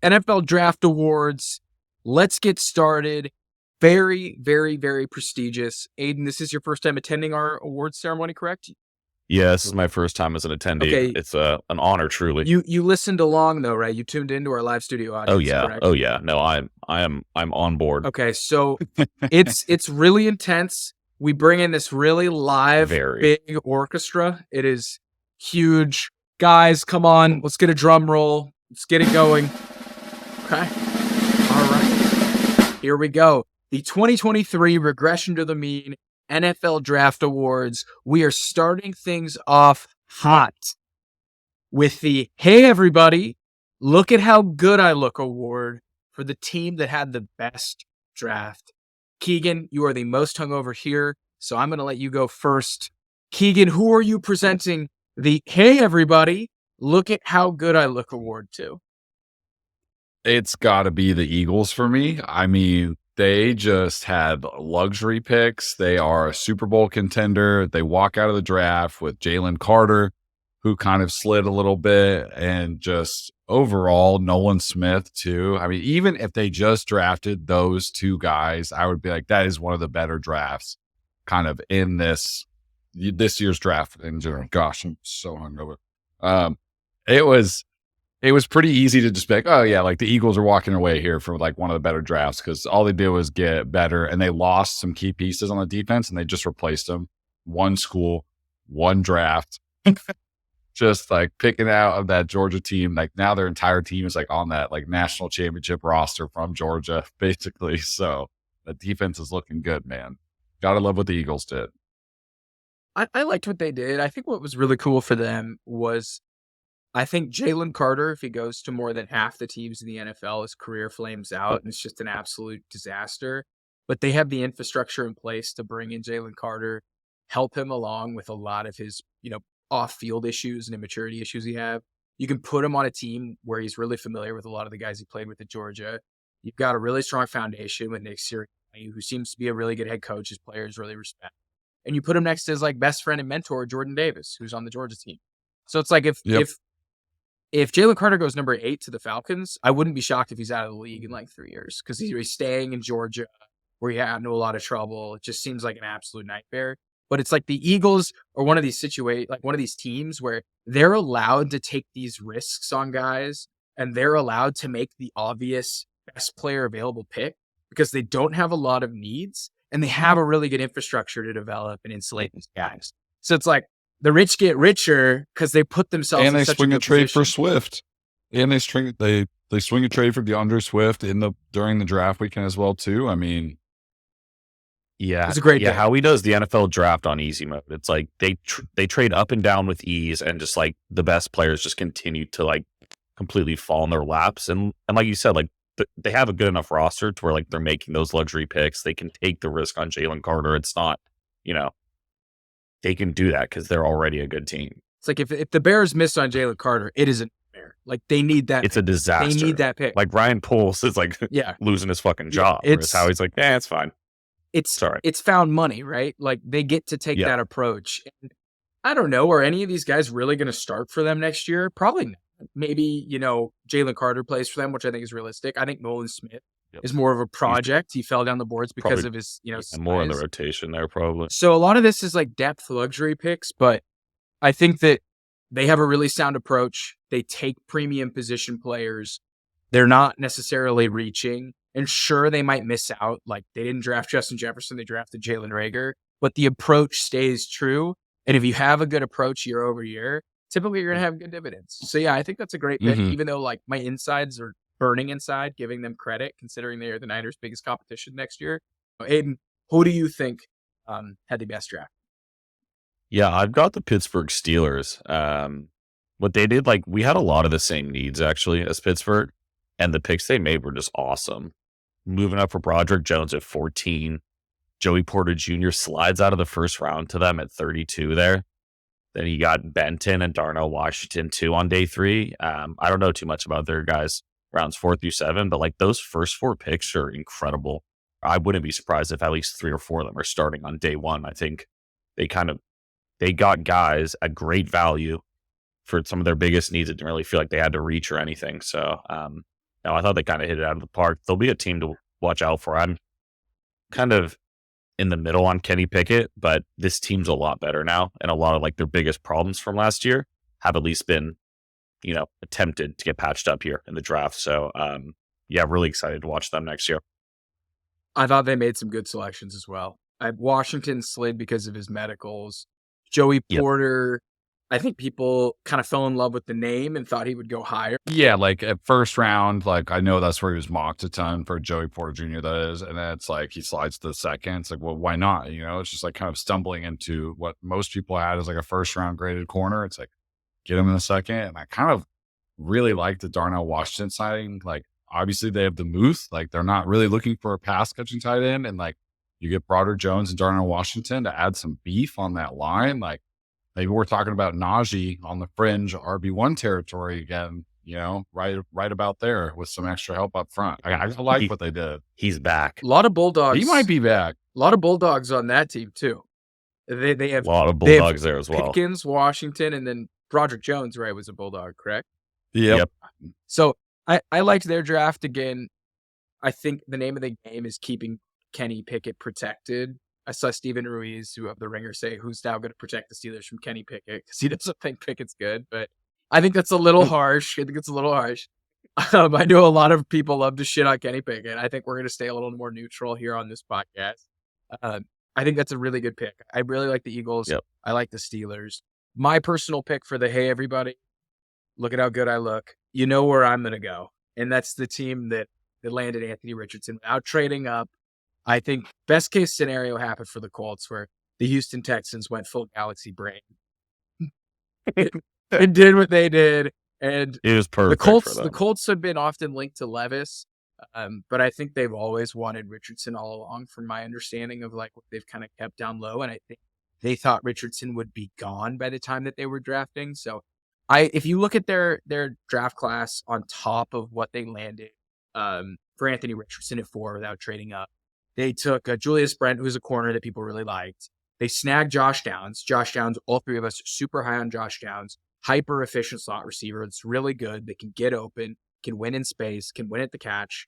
NFL Draft Awards. Let's get started. Very, very, very prestigious. Aidan, this is your first time attending our awards ceremony, correct? Yeah, this is my first time as an attendee. Okay. It's an honor, truly. You listened along though, right? You tuned into our live studio audience. Oh yeah, correct? oh yeah. No, I'm on board. Okay, so it's really intense. We bring in this really live, big orchestra. It is huge. Guys, come on, let's get a drum roll. Let's get it going. Okay. All right. Here we go. The 2023 Regression to the Mean NFL Draft Awards. We are starting things off hot with the Hey Everybody, Look at How Good I Look award for the team that had the best draft. Keegan, you are the most hungover here, so I'm going to let you go first. Keegan, who are you presenting the Hey Everybody, Look at How Good I Look award to? It's got to be the Eagles for me. I mean, they just had luxury picks. They are a Super Bowl contender. They walk out of the draft with Jalen Carter, who kind of slid a little bit, and just overall Nolan Smith too. I mean, even if they just drafted those two guys, I would be like, that is one of the better drafts kind of in this year's draft in general. Gosh, I'm so hungover. It was pretty easy to just be like, oh yeah, like the Eagles are walking away here for like one of the better drafts because all they did was get better, and they lost some key pieces on the defense and they just replaced them. One school, one draft. Just like picking out of that Georgia team. Like now their entire team is like on that like national championship roster from Georgia, basically. So the defense is looking good, man. Gotta love what the Eagles did. I liked what they did. I think what was really cool for them was, I think Jalen Carter, if he goes to more than half the teams in the NFL, his career flames out and it's just an absolute disaster. But they have the infrastructure in place to bring in Jalen Carter, help him along with a lot of his, off-field issues and immaturity issues he have. You can put him on a team where he's really familiar with a lot of the guys he played with at Georgia. You've got a really strong foundation with Nick Sirianni, who seems to be a really good head coach his players really respect. And you put him next to his like best friend and mentor, Jordan Davis, who's on the Georgia team. So it's like if Jalen Carter goes number 8 to the Falcons, I wouldn't be shocked if he's out of the league in like 3 years because he's staying in Georgia where he had into a lot of trouble. It just seems like an absolute nightmare. But it's like the Eagles are one of these one of these teams where they're allowed to take these risks on guys and they're allowed to make the obvious best player available pick because they don't have a lot of needs and they have a really good infrastructure to develop and insulate these guys. So it's like the rich get richer because they put themselves in such a good position. And they swing a trade for Swift. And they swing a trade for DeAndre Swift during the draft weekend as well too. I mean, yeah, it's a great day. How he does the NFL draft on easy mode. It's like they trade up and down with ease, and just like the best players just continue to like completely fall in their laps. And like you said, like they have a good enough roster to where like they're making those luxury picks. They can take the risk on Jalen Carter. It's not, they can do that because they're already a good team. It's like if the Bears miss on Jalen Carter, it is a nightmare. Like they need that. It's a disaster. They need that pick. Like Ryan Poles is like losing his fucking job. It's how he's like, it's fine. It's found money, right? Like they get to take that approach. And I don't know, are any of these guys really going to start for them next year? Probably not. Maybe, Jalen Carter plays for them, which I think is realistic. I think Nolan Smith is more of a project. He fell down the boards because of his, size. More in the rotation there, probably. So a lot of this is like depth luxury picks, but I think that they have a really sound approach. They take premium position players. They're not necessarily reaching. And sure, they might miss out. Like they didn't draft Justin Jefferson, they drafted Jalen Reagor. But the approach stays true. And if you have a good approach year over year, typically you're going to have good dividends. So yeah, I think that's a great pick, even though like my insides are burning inside, giving them credit, considering they are the Niners' biggest competition next year. Aidan, who do you think had the best draft? Yeah, I've got the Pittsburgh Steelers. What they did, like we had a lot of the same needs actually as Pittsburgh, and the picks they made were just awesome. Moving up for Broderick Jones at 14. Joey Porter Jr. slides out of the first round to them at 32 there. Then you got Benton and Darnell Washington too on day 3. I don't know too much about their guys rounds 4 through 7, but like those first 4 picks are incredible. I wouldn't be surprised if at least 3 or 4 of them are starting on day 1. I think they got guys at great value for some of their biggest needs. It didn't really feel like they had to reach or anything. So I No, I thought they kind of hit it out of the park. They'll be a team to watch out for. I'm kind of in the middle on Kenny Pickett, but this team's a lot better now. And a lot of like their biggest problems from last year have at least been, attempted to get patched up here in the draft. So, yeah, really excited to watch them next year. I thought they made some good selections as well. Washington slid because of his medicals. Joey Porter, I think people kind of fell in love with the name and thought he would go higher. Yeah, like at first round, like I know that's where he was mocked a ton for Joey Porter Jr. That is, and then it's like he slides to the second. It's like, well, why not? It's just like kind of stumbling into what most people had as like a first round graded corner. It's like get him in the second, and I kind of really like the Darnell Washington signing. Like obviously they have the Muth, like they're not really looking for a pass catching tight end, and like you get Broderick Jones and Darnell Washington to add some beef on that line, like. Maybe we're talking about Najee on the fringe RB1 territory again, right about there with some extra help up front. I like what they did. He's back. A lot of Bulldogs. He might be back. A lot of Bulldogs on that team too. They have a lot of Bulldogs there as well. Pickens, Washington, and then Broderick Jones, right, was a Bulldog, correct? Yep. So I liked their draft again. I think the name of the game is keeping Kenny Pickett protected. I saw Steven Ruiz, who of the Ringer, say who's now going to protect the Steelers from Kenny Pickett because he doesn't think Pickett's good. But I think that's a little harsh. I know a lot of people love to shit on Kenny Pickett. I think we're going to stay a little more neutral here on this podcast. I think that's a really good pick. I really like the Eagles. Yep. I like the Steelers. My personal pick for the hey, everybody, look at how good I look. You know where I'm going to go. And that's the team that landed Anthony Richardson without trading up. I think best case scenario happened for the Colts where the Houston Texans went full galaxy brain and did what they did. And it was perfect. The Colts have been often linked to Levis, but I think they've always wanted Richardson all along from my understanding of like what they've kind of kept down low. And I think they thought Richardson would be gone by the time that they were drafting. So if you look at their draft class on top of what they landed for Anthony Richardson at 4 without trading up, they took Julius Brent, who's a corner that people really liked. They snagged Josh Downs. Josh Downs, all three of us are super high on Josh Downs. Hyper efficient slot receiver. It's really good. They can get open, can win in space, can win at the catch.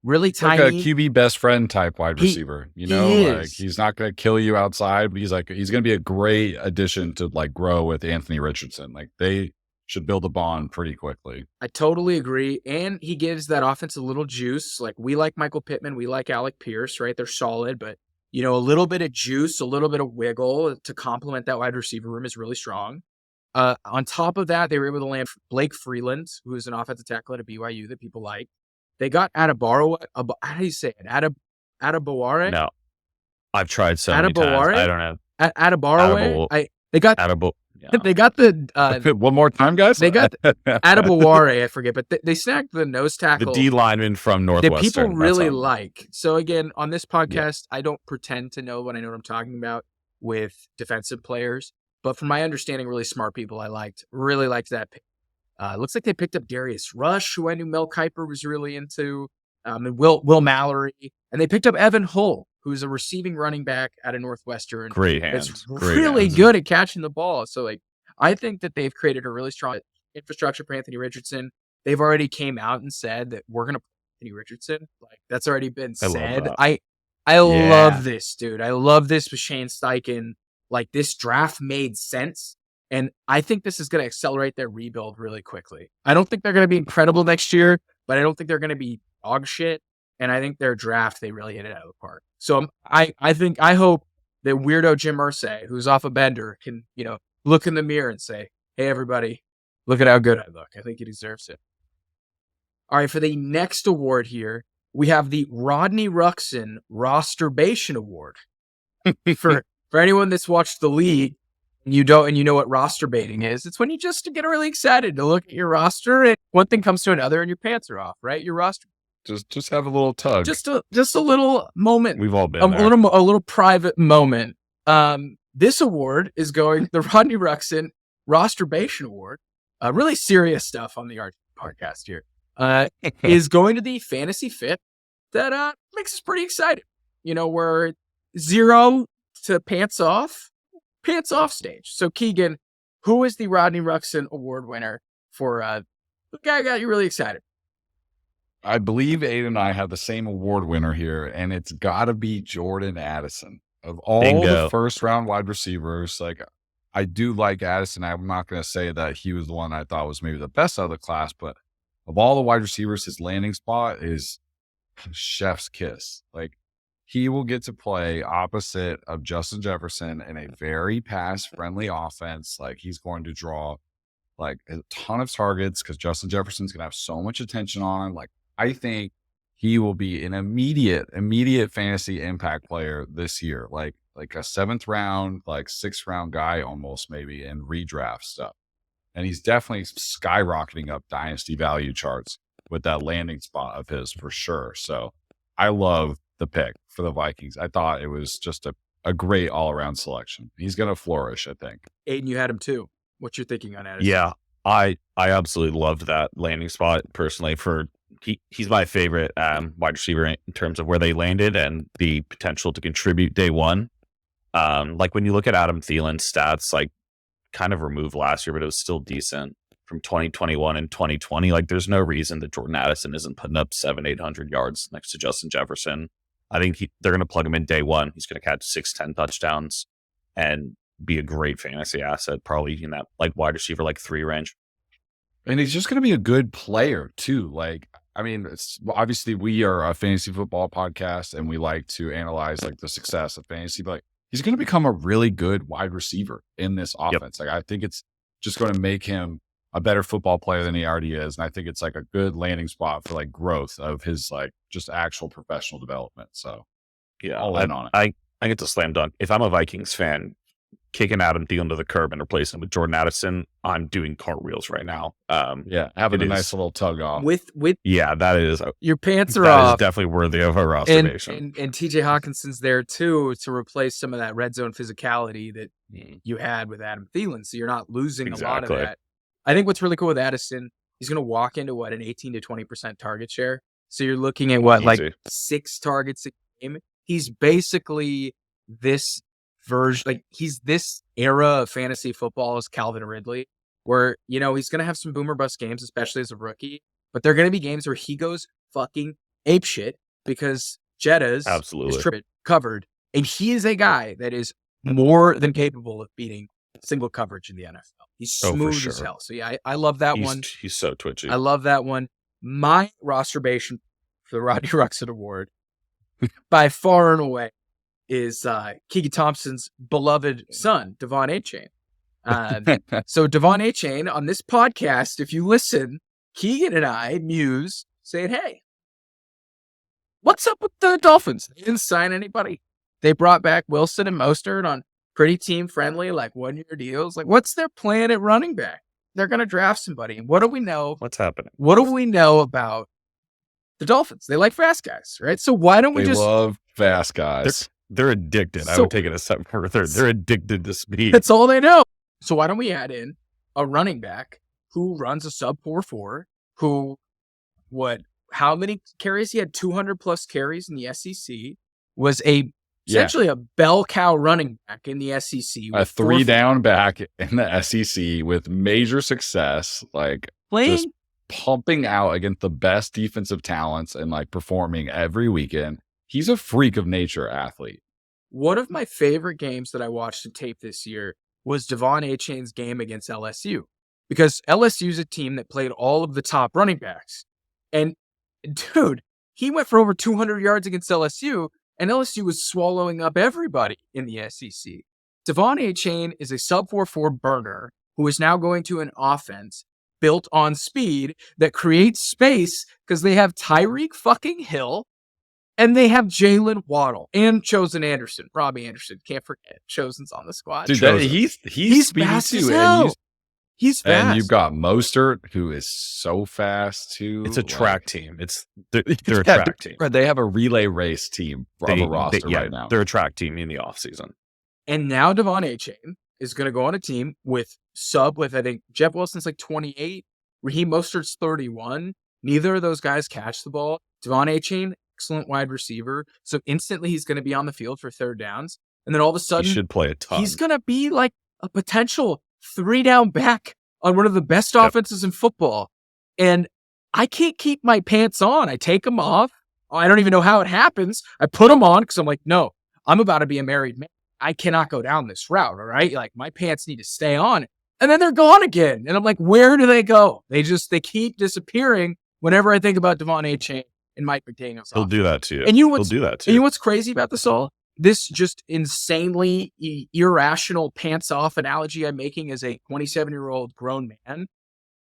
Really tiny. Like a QB best friend type wide receiver. Like he's not going to kill you outside, but he's going to be a great addition to like grow with Anthony Richardson. Like they should build a bond pretty quickly. I totally agree. And he gives that offense a little juice. Like we like Michael Pittman. We like Alec Pierce, right? They're solid, but a little bit of juice, a little bit of wiggle to complement that wide receiver room is really strong. On top of that, they were able to land Blake Freeland, who is an offensive tackle at BYU that people like. They got Adabaro. How do you say it? Adabaware? No. I've tried so many times. I don't know. Adabaro. They got Yeah. They got the one more time, guys. They got Adabaware, I forget, but they snagged the nose tackle, the D lineman from Northwestern that people really like. So again, on this podcast, I don't pretend to know what I'm talking about with defensive players, but from my understanding, really smart people really liked that pick. Looks like they picked up Darius Rush, who I knew Mel Kiper was really into, and Will Mallory, and they picked up Evan Hull, who's a receiving running back out of Northwestern. Great hands. It's really good at catching the ball. So, I think that they've created a really strong infrastructure for Anthony Richardson. They've already came out and said that we're going to play Anthony Richardson. That's already been said. I love this, dude. I love this with Shane Steichen. This draft made sense. And I think this is going to accelerate their rebuild really quickly. I don't think they're going to be incredible next year, but I don't think they're going to be dog shit. And I think their draft, they really hit it out of the park. So I hope that weirdo Jim Irsay, who's off a bender, can, look in the mirror and say, hey, everybody, look at how good I look. I think he deserves it. All right, for the next award here, we have the Rodney Ruxin Rosterbation Award. for anyone that's watched the league, and you know what roster baiting is, it's when you just get really excited to look at your roster and one thing comes to another and your pants are off, right? Your roster. Just have a little tug. Just a little moment. We've all been a there. a little private moment. This award is going the Rodney Ruxin Rosterbation Award. Really serious stuff on the RT podcast here. Is going to the fantasy fit that makes us pretty excited. We're 0 to pants off stage. So Keegan, who is the Rodney Ruxin Award winner for the guy got you really excited? I believe Aidan and I have the same award winner here, and it's got to be Jordan Addison. Of all Bingo. the first round wide receivers, like I do like Addison. I'm not going to say that he was the one I thought was maybe the best out of the class, but of all the wide receivers, his landing spot is chef's kiss. Like he will get to play opposite of Justin Jefferson in a very pass friendly offense. Like he's going to draw like a ton of targets because Justin Jefferson's going to have so much attention on him. Like I think he will be an immediate fantasy impact player this year. Like a 7th round, like 6th round guy almost maybe in redraft stuff. And he's definitely skyrocketing up dynasty value charts with that landing spot of his for sure. So I love the pick for the Vikings. I thought it was just a great all around selection. He's going to flourish, I think. Aiden, you had him too. What's your thinking on Addison? Yeah, I absolutely loved that landing spot personally. He's my favorite wide receiver in terms of where they landed and the potential to contribute day one. Like when you look at Adam Thielen's stats, like kind of removed last year, but it was still decent from 2021 and 2020. Like there's no reason that Jordan Addison isn't putting up 700-800 yards next to Justin Jefferson. I think they're going to plug him in day one. He's going to catch 6-10 touchdowns and be a great fantasy asset, probably in that like wide receiver, like 3 range. And he's just going to be a good player too. Like, I mean, obviously we are a fantasy football podcast and we like to analyze like the success of fantasy, but he's going to become a really good wide receiver in this offense. Like, I think it's just going to make him a better football player than he already is. And I think it's like a good landing spot for like growth of his like just actual professional development. So yeah, all in on it. I get to slam dunk. If I'm a Vikings fan, kicking Adam Thielen to the curb and replacing him with Jordan Addison, I'm doing cartwheels right now. Having a nice little tug off. With yeah, that is your pants are that off. is definitely worthy of a roster and TJ Hawkinson's there too to replace some of that red zone physicality that you had with Adam Thielen. So you're not losing a lot of that. I think what's really cool with Addison, he's going to walk into an 18 to 20% target share. So you're looking at like 6 targets a game. He's basically this version, like he's this era of fantasy football as Calvin Ridley, where, you know, he's going to have some boomer bust games, especially as a rookie, but they're going to be games where he goes fucking apeshit because Jetta's is tripped covered. And he is a guy that is more than capable of beating single coverage in the NFL. He's smooth as hell. So yeah, I love that one. He's so twitchy. I love that one. My rosterbation for the Rodney Ruxin Award by far and away is Keegan Thompson's beloved son, Devon Achane. So Devon Achane on this podcast, if you listen, Keegan and I muse saying, hey, what's up with the Dolphins? They didn't sign anybody. They brought back Wilson and Mostert on pretty team-friendly, like 1-year deals. Like, what's their plan at running back? They're going to draft somebody. And what do we know? What's happening? What do we know about the Dolphins? They like fast guys, right? So why don't we They love fast guys. They're addicted. I would take it a step further. They're addicted to speed. That's all they know. So why don't we add in a running back who runs a sub 4.4, how many carries? He had 200 plus carries in the SEC, was essentially a bell cow running back in the SEC. A 3-down back in the SEC with major success, like just pumping out against the best defensive talents and like performing every weekend. He's a freak of nature athlete. One of my favorite games that I watched in tape this year was Devon Achane's game against LSU, because LSU is a team that played all of the top running backs. And dude, he went for over 200 yards against LSU, and LSU was swallowing up everybody in the SEC. Devon Achane is a sub 4.4 burner who is now going to an offense built on speed that creates space because they have Tyreek fucking Hill and they have Jalen Waddle and Chosen Anderson. Robbie Anderson, can't forget. Chosen's on the squad. Dude, he's speedy fast too. as hell. He's fast. And you've got Mostert, who is so fast too. It's a track team. They're a track team. They have a relay race team on the roster right now. They're a track team in the offseason. And now Devon Achane is going to go on a team with I think Jeff Wilson's like 28, Raheem Mostert's 31. Neither of those guys catch the ball. Devon Achane, excellent wide receiver. So instantly he's going to be on the field for third downs. And then all of a sudden, he should play a ton. He's going to be like a potential 3-down back on one of the best offenses in football. And I can't keep my pants on. I take them off. I don't even know how it happens. I put them on because I'm like, no, I'm about to be a married man. I cannot go down this route. All right. Like my pants need to stay on. And then they're gone again. And I'm like, where do they go? They keep disappearing whenever I think about Devon Achane and Mike McDaniel's. He'll do that to you. And he'll do that to you you. know what's crazy about this all? This just insanely irrational pants off analogy I'm making as a 27-year-old grown man.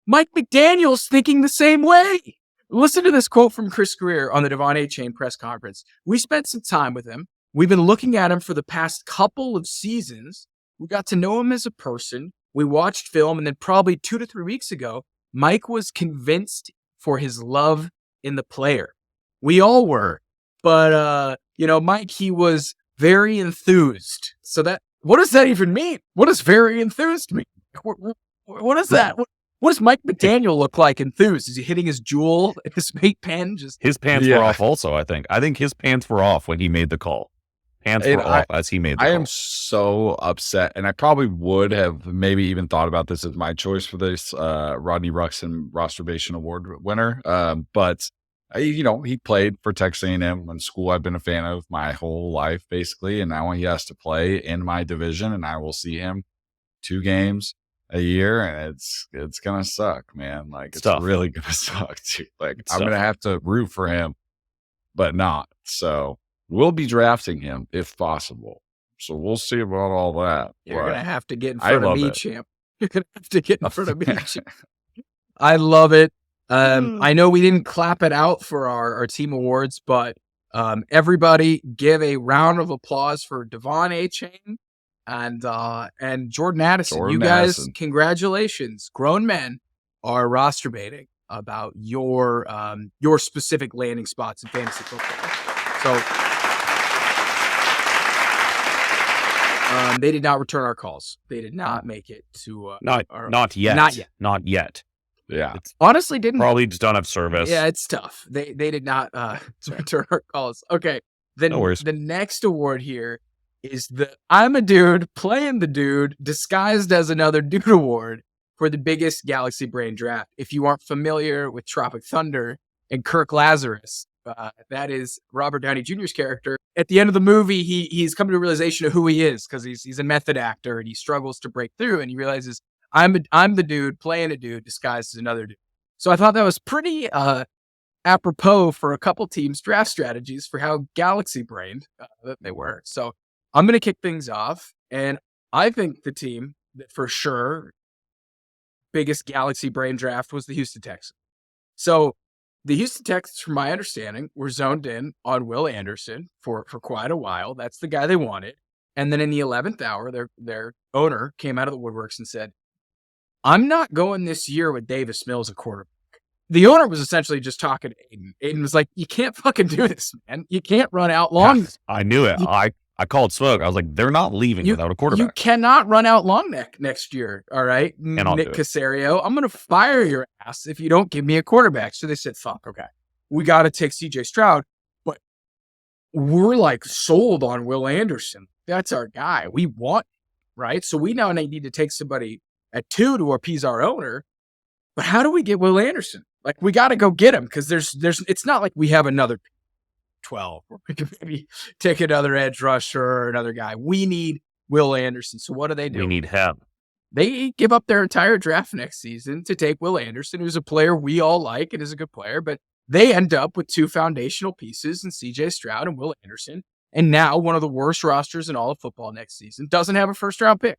Mike McDaniel's thinking the same way. Listen to this quote from Chris Greer on the Devon Achane press conference. We spent some time with him. We've been looking at him for the past couple of seasons. We got to know him as a person. We watched film, and then probably 2 to 3 weeks ago, Mike was convinced for his love in the player. We all were. But, Mike, he was very enthused. So what does that even mean? What does very enthused mean? What is that? What does Mike McDaniel look like enthused? Is he hitting his jewel at his mate pen? His pants were off also, I think. I think his pants were off when he made the call. Pants were off as he made the call. I am so upset, and I probably would have maybe even thought about this as my choice for this Rodney Ruxin Rosterbation Award winner. But he played for Texas A&M in school I've been a fan of my whole life, basically, and now he has to play in my division, and I will see him 2 games a year, and it's gonna suck, man. Like it's really gonna suck, dude. Like I'm gonna have to root for him, but not. So we'll be drafting him if possible. So we'll see about all that. You're gonna have to get in front of me, champ. You're gonna have to get in front of me, champ. I love it. I know we didn't clap it out for our team awards, but everybody give a round of applause for Devon Achane and Jordan Addison. You guys, congratulations. Grown men are rosterbating about your specific landing spots in fantasy football. So they did not return our calls. They did not make it to not yet. Yeah, honestly didn't. Probably just don't have service. Yeah, it's tough. They did not return our calls. Okay, then no worries. The next award here is the I'm a dude playing the dude disguised as another dude award for the biggest Galaxy Brain draft. If you aren't familiar with Tropic Thunder and Kirk Lazarus, that is Robert Downey Jr.'s character. At the end of the movie, he's come to a realization of who he is because he's a method actor and he struggles to break through, and he realizes I'm the dude playing a dude disguised as another dude. So I thought that was pretty apropos for a couple teams' draft strategies for how Galaxy brained that they were. So I'm going to kick things off, and I think the team that for sure biggest Galaxy brain draft was the Houston Texans. So the Houston Texans, from my understanding, were zoned in on Will Anderson for quite a while. That's the guy they wanted. And then in the 11th hour, their owner came out of the woodworks and said, I'm not going this year with Davis Mills at quarterback. The owner was essentially just talking to Aidan. Aidan was like, you can't fucking do this, man. You can't run out long. I knew it. I called smoke. I was like, they're not leaving without a quarterback. You cannot run out long next year. All right, Nick Caserio. I'm going to fire your ass if you don't give me a quarterback. So they said, fuck, okay. We got to take CJ Stroud. But we're like sold on Will Anderson. That's our guy. We want, right? So we now need to take somebody at 2 to appease our owner. But how do we get Will Anderson? Like, we got to go get him because it's not like we have another 12 or we can maybe take another edge rusher or another guy. We need Will Anderson. So what do? We need him. They give up their entire draft next season to take Will Anderson, who's a player we all like and is a good player, but they end up with 2 foundational pieces in CJ Stroud and Will Anderson. And now one of the worst rosters in all of football next season doesn't have a first-round pick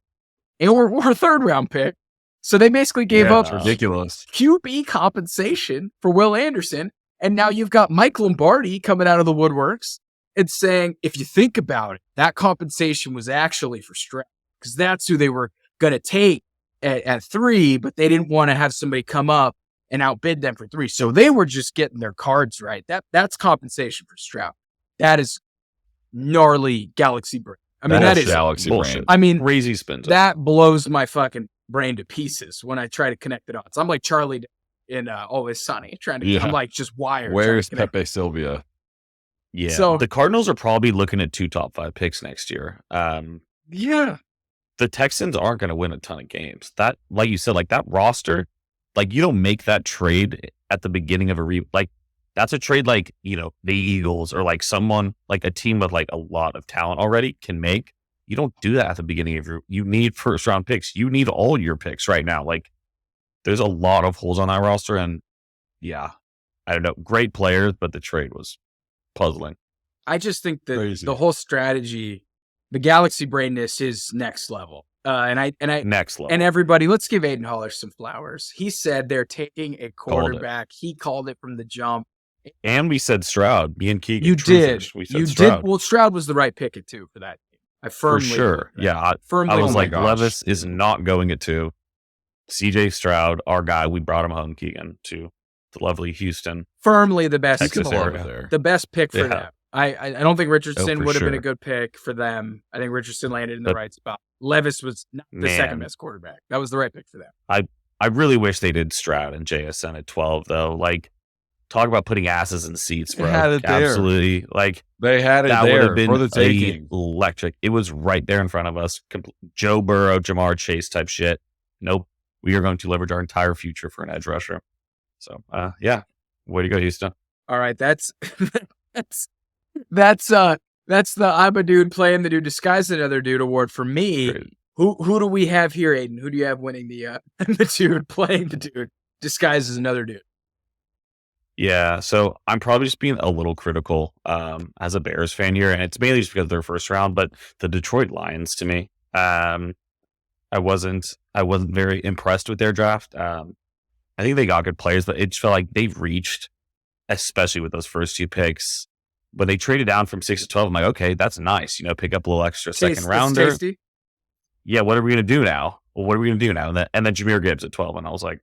or a third-round pick. So they basically gave up ridiculous QB compensation for Will Anderson. And now you've got Mike Lombardi coming out of the woodworks and saying, if you think about it, that compensation was actually for Stroud because that's who they were going to take at 3, but they didn't want to have somebody come up and outbid them for 3. So they were just getting their cards right. That's compensation for Stroud. That is gnarly Galaxy brain. I mean, that is Galaxy bullshit. brain. I mean, crazy spins. That blows my fucking brain to pieces when I try to connect the dots. I'm like Charlie in Always Sunny, I'm like just wired. Where's Pepe Silvia? Yeah. So the Cardinals are probably looking at 2 top 5 picks next year. Yeah. The Texans aren't going to win a ton of games. That, like you said, like that roster, like you don't make that trade at the beginning of like that's a trade like, the Eagles or like someone like a team with like a lot of talent already can make. You don't do that at the beginning of you need first round picks. You need all your picks right now. Like there's a lot of holes on that roster. And yeah, I don't know. Great players, but the trade was puzzling. I just think that Crazy. the whole strategy, the Galaxy brainness is next level. Next level. And everybody, let's give Aidan Haller some flowers. He said they're taking a quarterback. He called it from the jump. And we said Stroud, me and Keegan. You did. We said You Stroud. did. Well, Stroud was the right pick at 2 for that team. I firmly For sure. believe that. Yeah. I Firmly was believe like, that. Levis is not going at 2. CJ Stroud, our guy, we brought him home, Keegan, to the lovely Houston. Firmly the best. Texas area. there. The best pick for Yeah. them. I don't think Richardson for would have been a sure. good pick for them. I think Richardson landed in the But- right spot. Levis was not the Man. second best quarterback. That was the right pick for them. I really wish they did Stroud and JSN at 12, though. Like, talk about putting asses in seats, bro. They had it there. Absolutely. Like, They had it that would there have been for the taking. electric. It was right there in front of us. Joe Burrow, Jamar Chase type shit. Nope. We are going to leverage our entire future for an edge rusher. So, yeah. Way to go, Houston. All right, that's the I'm a dude playing the dude disguised another dude award for me. Great. Who do we have here, Aidan? Who do you have winning the the dude playing the dude disguised as another dude? Yeah, so I'm probably just being a little critical as a Bears fan here, and it's mainly just because of their first round. But the Detroit Lions, to me, I wasn't very impressed with their draft. I think they got good players, but it just felt like they've reached, especially with those first 2 picks. When they traded down from 6 to 12, I'm like, okay, that's nice. Pick up a little extra second rounder. Tasty. Yeah, what are we gonna do now? Well, what are we gonna do now? And then Jahmyr Gibbs at 12, and I was like,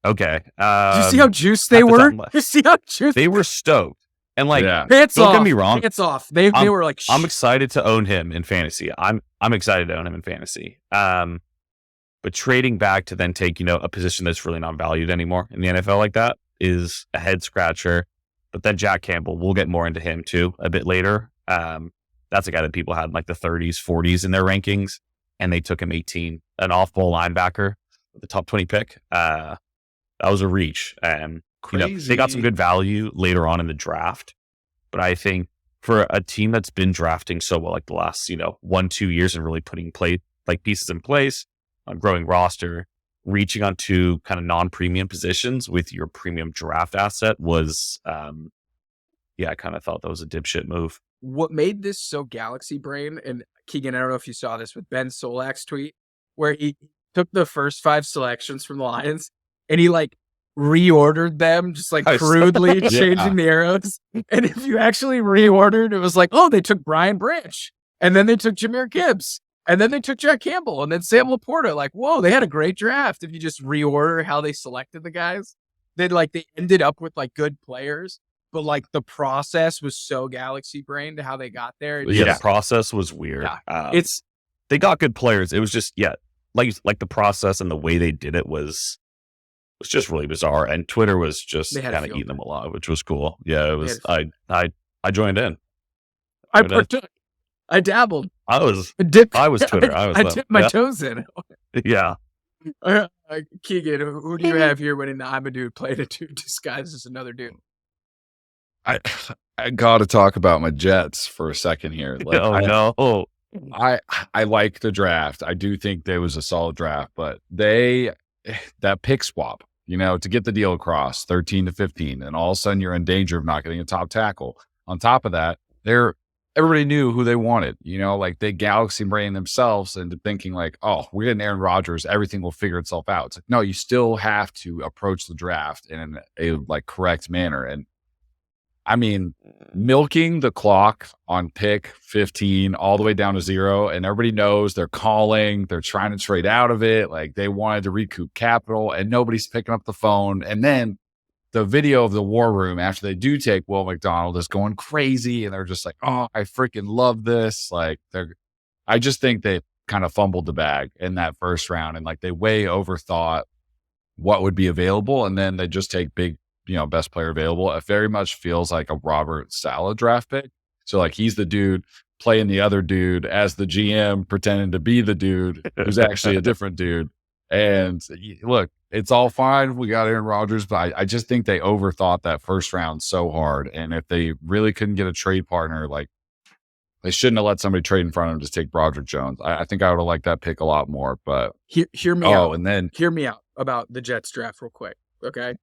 okay. Did you see how juiced they at the were? time, You see how juiced they were stoked, and like, Yeah. pants don't off. get me wrong. Pants off. They were like, I'm excited to own him in fantasy. I'm excited to own him in fantasy. But trading back to then take, a position that's really not valued anymore in the NFL like that is a head scratcher. But then Jack Campbell, we'll get more into him too a bit later. That's a guy that people had in like the 30s, 40s in their rankings, and they took him 18, an off-ball linebacker, the top 20 pick. That was a reach. They got some good value later on in the draft. But I think for a team that's been drafting so well, like the last, 1-2 years and really putting pieces in place, a growing roster, reaching on 2 kind of non-premium positions with your premium draft asset was, I kind of thought that was a dipshit move. what made this so galaxy brain, and Keegan, I don't know if you saw this with Ben Solak's tweet, where he took the first 5 selections from the Lions and he like reordered them, just like I saw crudely that. changing the arrows. And if you actually reordered, it was like, oh, they took Brian Branch, and then they took Jahmyr Gibbs, and then they took Jack Campbell, and then Sam Laporta. Like, whoa, they had a great draft. If you just reorder how they selected the guys, they ended up with like good players. But like the process was so galaxy brain to how they got there. The process was weird. Yeah. They got good players. It was just like the process and the way they did it was just really bizarre. And Twitter was just They had kind a of field eating them day. alive, which was cool. Yeah, it was. had I joined in. I partook. I dabbled. I was I was Twitter. I was I them. dipped my Yeah. toes in. Yeah. Keegan, who do you have here winning the I'm a dude played a dude disguised as another dude? I got to talk about my Jets for a second here. Like, no. I like the draft. I do think there was a solid draft, but that pick swap, to get the deal across 13 to 15, and all of a sudden you're in danger of not getting a top tackle. On top of that, everybody knew who they wanted. Like they galaxy brain themselves into thinking like, oh, we're getting Aaron Rodgers, everything will figure itself out. It's like, no, you still have to approach the draft in a correct manner. And I mean, milking the clock on pick 15 all the way down to 0, and everybody knows they're trying to trade out of it. Like they wanted to recoup capital, and nobody's picking up the phone. And then the video of the war room after they do take Will McDonald is going crazy, and they're just like, oh, I freaking love this. Like I just think they kind of fumbled the bag in that first round, and like they way overthought what would be available, and then they just take big, best player available. It very much feels like a Robert Saleh draft pick. So like he's the dude playing the other dude as the GM, pretending to be the dude who's actually a different dude. And look, it's all fine. We got Aaron Rodgers, but I just think they overthought that first round so hard. And if they really couldn't get a trade partner, like they shouldn't have let somebody trade in front of them to take Broderick Jones. I think I would have liked that pick a lot more. But hear me out. And then hear me out about the Jets draft real quick. Okay,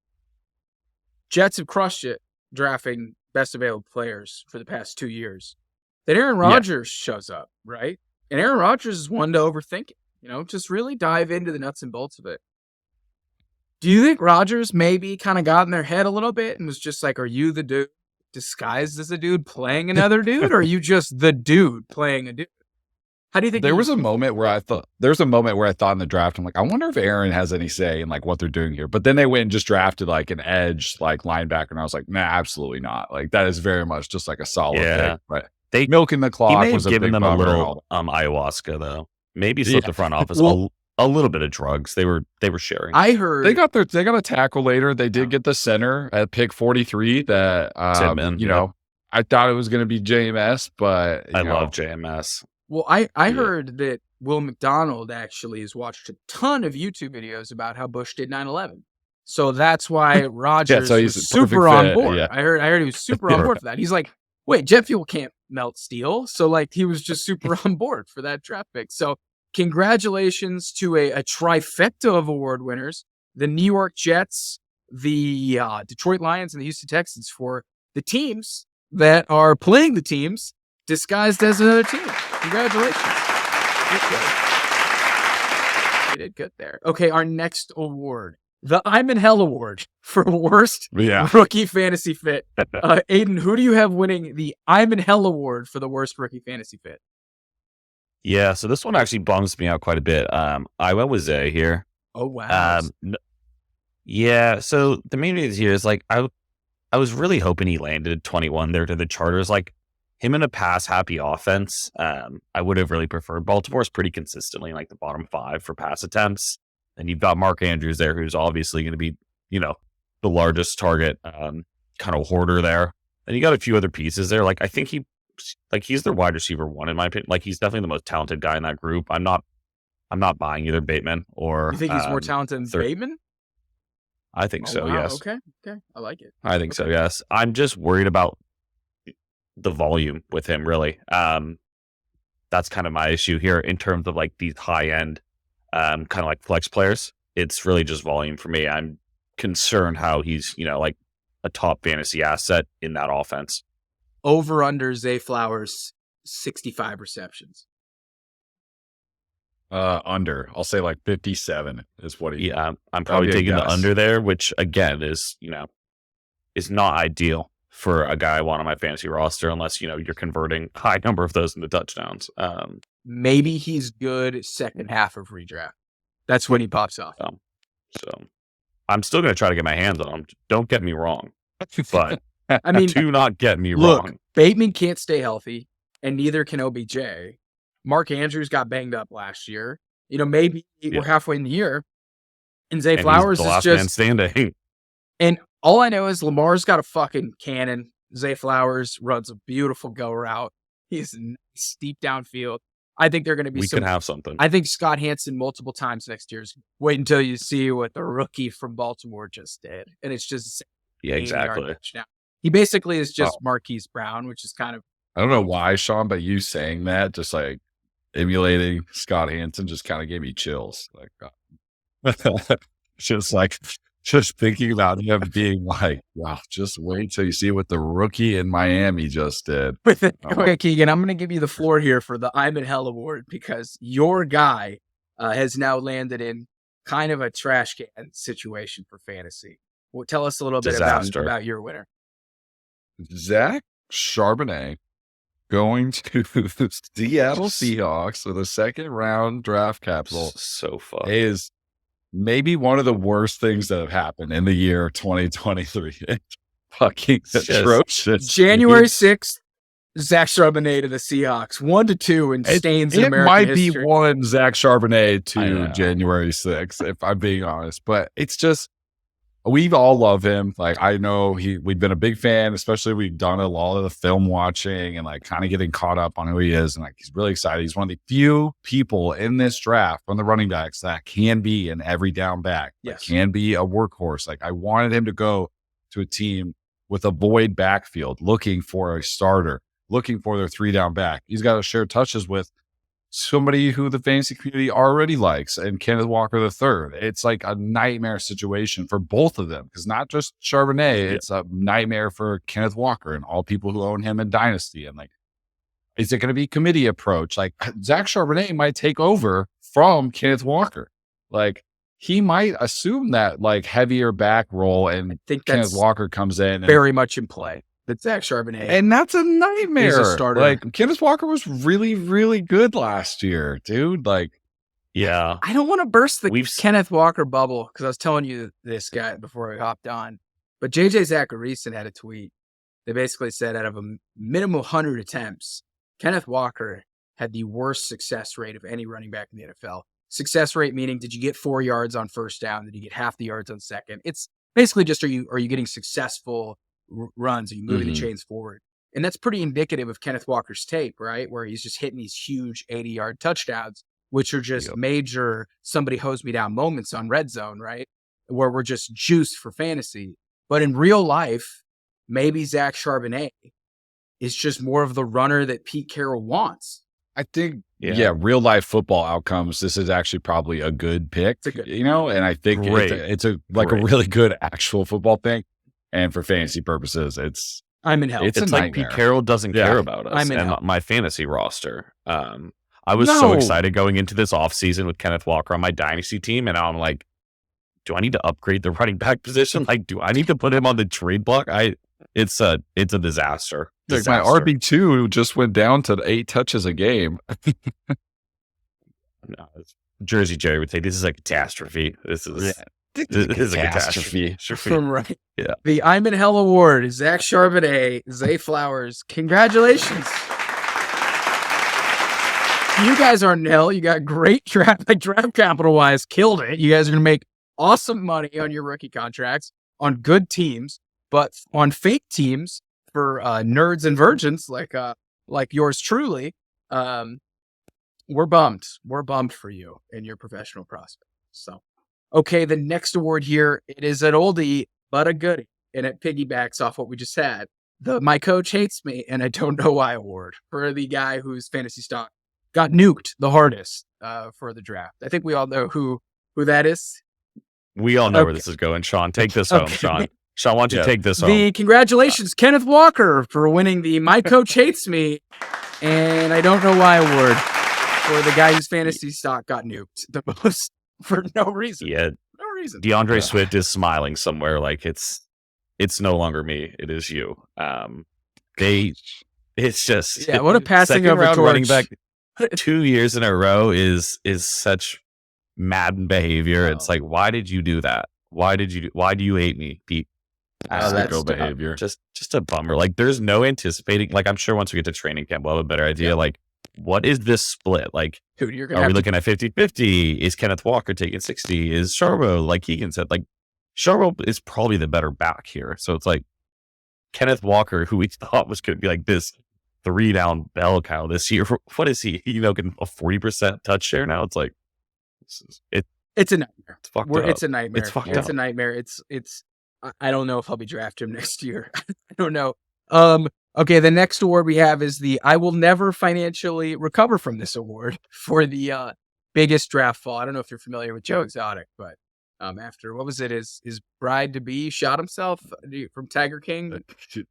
Jets have crushed it drafting best available players for the past 2 years. Then Aaron Rodgers shows up, right? And Aaron Rodgers is one to overthink it. Just really dive into the nuts and bolts of it. Do you think Rodgers maybe kind of got in their head a little bit and was just like, are you the dude disguised as a dude playing another dude, or are you just the dude playing a dude? How do you think there was a moment where I thought in the draft, I'm like, I wonder if Aaron has any say in like what they're doing here. But then they went and just drafted like an edge, like linebacker. And I was like, nah, absolutely not. Like that is very much just like a solid pick. But They milking the clock He may have was a given big them a bummer. little ayahuasca though. Maybe slipped the front office a little bit of drugs. They were sharing. I heard They got a tackle later. They did get the center at pick 43 that Tidman, I thought it was going to be JMS, but I love JMS. Well, I heard that Will McDonald actually has watched a ton of YouTube videos about how Bush did 9/11. So that's why Rodgers so he's was a perfect super on fit, board. yeah. I heard he was super on board for that. He's like, wait, jet fuel can't melt steel. So like he was just super on board for that draft pick. So congratulations to a trifecta of award winners, the New York Jets, the Detroit Lions, and the Houston Texans for the teams that are playing the teams disguised as another team. Congratulations. You did good there. Okay, our next award, the I'm in Hell Award for worst rookie fantasy fit. Aidan, who do you have winning the I'm in Hell Award for the worst rookie fantasy fit? Yeah, so this one actually bums me out quite a bit. I went with Zay here. Oh, wow. Yeah, so the main reason here is like I was really hoping he landed 21 there to the Chargers. Like him in a pass-happy offense, I would have really preferred. Baltimore's pretty consistently in like the bottom 5 for pass attempts. And you've got Mark Andrews there, who's obviously going to be, the largest target kind of hoarder there. And you got a few other pieces there. Like I think he's their wide receiver 1 in my opinion. Like he's definitely the most talented guy in that group. I'm not buying either Bateman or. You think he's more talented than Bateman? I think so. Wow. Yes. Okay. I like it. I think so. Yes. I'm just worried about the volume with him. Really. That's kind of my issue here in terms of like these high end, kind of like flex players. It's really just volume for me. I'm concerned how he's, like a top fantasy asset in that offense. Over under Zay Flowers 65 receptions. Under. I'll say like 57 is what he. Yeah, I'm probably taking the under there, which again is is not ideal for a guy I want on my fantasy roster unless you're converting high number of those into touchdowns. Maybe he's good second half of redraft. That's when he pops off. So I'm still going to try to get my hands on him. Don't get me wrong, but I mean, do not get me look, wrong. Bateman can't stay healthy, and neither can OBJ. Mark Andrews got banged up last year. Maybe we're halfway in the year, and Zay Flowers is just man standing. And all I know is Lamar's got a fucking cannon. Zay Flowers runs a beautiful go route. He's steep downfield. I think they're going to be. We can have something. I think Scott Hansen multiple times next year. Wait until you see what the rookie from Baltimore just did, and it's just exactly. Now he basically is just Marquise Brown, which is kind of. I don't know why, Shaun, but you saying that, just like emulating Scott Hansen, just kind of gave me chills. Like, just thinking about him being like, wow, just wait till you see what the rookie in Miami just did. Okay, Keegan, I'm going to give you the floor here for the I'm in Hell Award because your guy has now landed in kind of a trash can situation for fantasy. Well, tell us a little bit about your winner. Zach Charbonnet going to the Seattle Seahawks with a second round draft capital. So fun. Is maybe one of the worst things that have happened in the year 2023. It's fucking atrocious. January 6th, Zach Charbonnet to the Seahawks. 1-2 in stains in American history. It might be one Zach Charbonnet to January 6th, if I'm being honest. But it's just, we all love him. Like, I know we've been a big fan, especially we've done a lot of the film watching and like kind of getting caught up on who he is. And like, he's really excited. He's one of the few people in this draft from the running backs that can be an every down back, can be a workhorse. Like, I wanted him to go to a team with a void backfield, looking for a starter, looking for their 3-down back. He's got to share touches with somebody who the fantasy community already likes, and Kenneth Walker III. It's like a nightmare situation for both of them, because not just Charbonnet, it's a nightmare for Kenneth Walker and all people who own him in Dynasty. And like, is it going to be committee approach? Like, Zach Charbonnet might take over from Kenneth Walker. Like, he might assume that like heavier back role, and I think Kenneth Walker comes in very much in play. That's Zach Charbonnet. And that's a nightmare. He's a starter. Like, Kenneth Walker was really, really good last year, dude. Like, yeah. I don't want to burst the Kenneth Walker bubble, because I was telling you this guy before we hopped on. But JJ Zacharyson had a tweet. They basically said out of a minimum 100 attempts, Kenneth Walker had the worst success rate of any running back in the NFL. Success rate meaning, did you get 4 yards on first down? Did you get half the yards on second? It's basically just, are you getting successful runs? Are you moving the chains forward? And that's pretty indicative of Kenneth Walker's tape, right? Where he's just hitting these huge 80-yard touchdowns, which are just major somebody hose me down moments on red zone, right? Where we're just juiced for fantasy. But in real life, maybe Zach Charbonnet is just more of the runner that Pete Carroll wants. I think, real life football outcomes, this is actually probably a good pick, and I think it's a really good actual football thing. And for fantasy purposes, I'm in hell. It's like Pete Carroll doesn't care about us and my fantasy roster. I was so excited going into this offseason with Kenneth Walker on my Dynasty team, and now I'm like, do I need to upgrade the running back position? Like, do I need to put him on the trade block? It's a disaster. Like, my RB2 just went down to 8 touches a game. No, Jersey Jerry would say this is a catastrophe. This is a catastrophe. Right. Yeah. The I'm in Hell Award is Zach Charbonnet, Zay Flowers. Congratulations. You guys are in hell. You got great draft capital wise. Killed it. You guys are going to make awesome money on your rookie contracts on good teams, but on fake teams for nerds and virgins like yours truly. We're bummed. We're bummed for you and your professional prospects. So. Okay, the next award here, it is an oldie, but a goodie, and it piggybacks off what we just had. The My Coach Hates Me, and I Don't Know Why award for the guy whose fantasy stock got nuked the hardest for the draft. I think we all know who that is. We all know where this is going. Shaun, take this home, Shaun. Shaun, why don't you take this home? The congratulations, Kenneth Walker, for winning the My Coach Hates Me, and I Don't Know Why award for the guy whose fantasy stock got nuked the most. For no reason. Yeah. No reason. DeAndre Swift is smiling somewhere like it's no longer me. It is you. It's just what a passing of a torch. Running back 2 years in a row is such Madden behavior. It's like, why did you do that? Why do you hate me, Pete? That's behavior. Just a bummer. Like, there's no anticipating. Like, I'm sure once we get to training camp, we'll have a better idea. Yeah. Like, what is this split? Like, dude, are we looking at 50-50? Is Kenneth Walker taking 60? Is Charbo, like Keegan said, like Charbo is probably the better back here. So it's like Kenneth Walker, who we thought was going to be like this 3-down bell cow this year. What is he? Getting a 40% touch share now. It's like, it's a nightmare. It's fucked up. It's a nightmare. It's fucked up. It's a nightmare. It's, I don't know if I'll be drafting him next year. I don't know. Okay, the next award we have is the I will never financially recover from this award for the biggest draft fall. I don't know if you're familiar with Joe Exotic, but after, what was it, his bride-to-be shot himself from Tiger King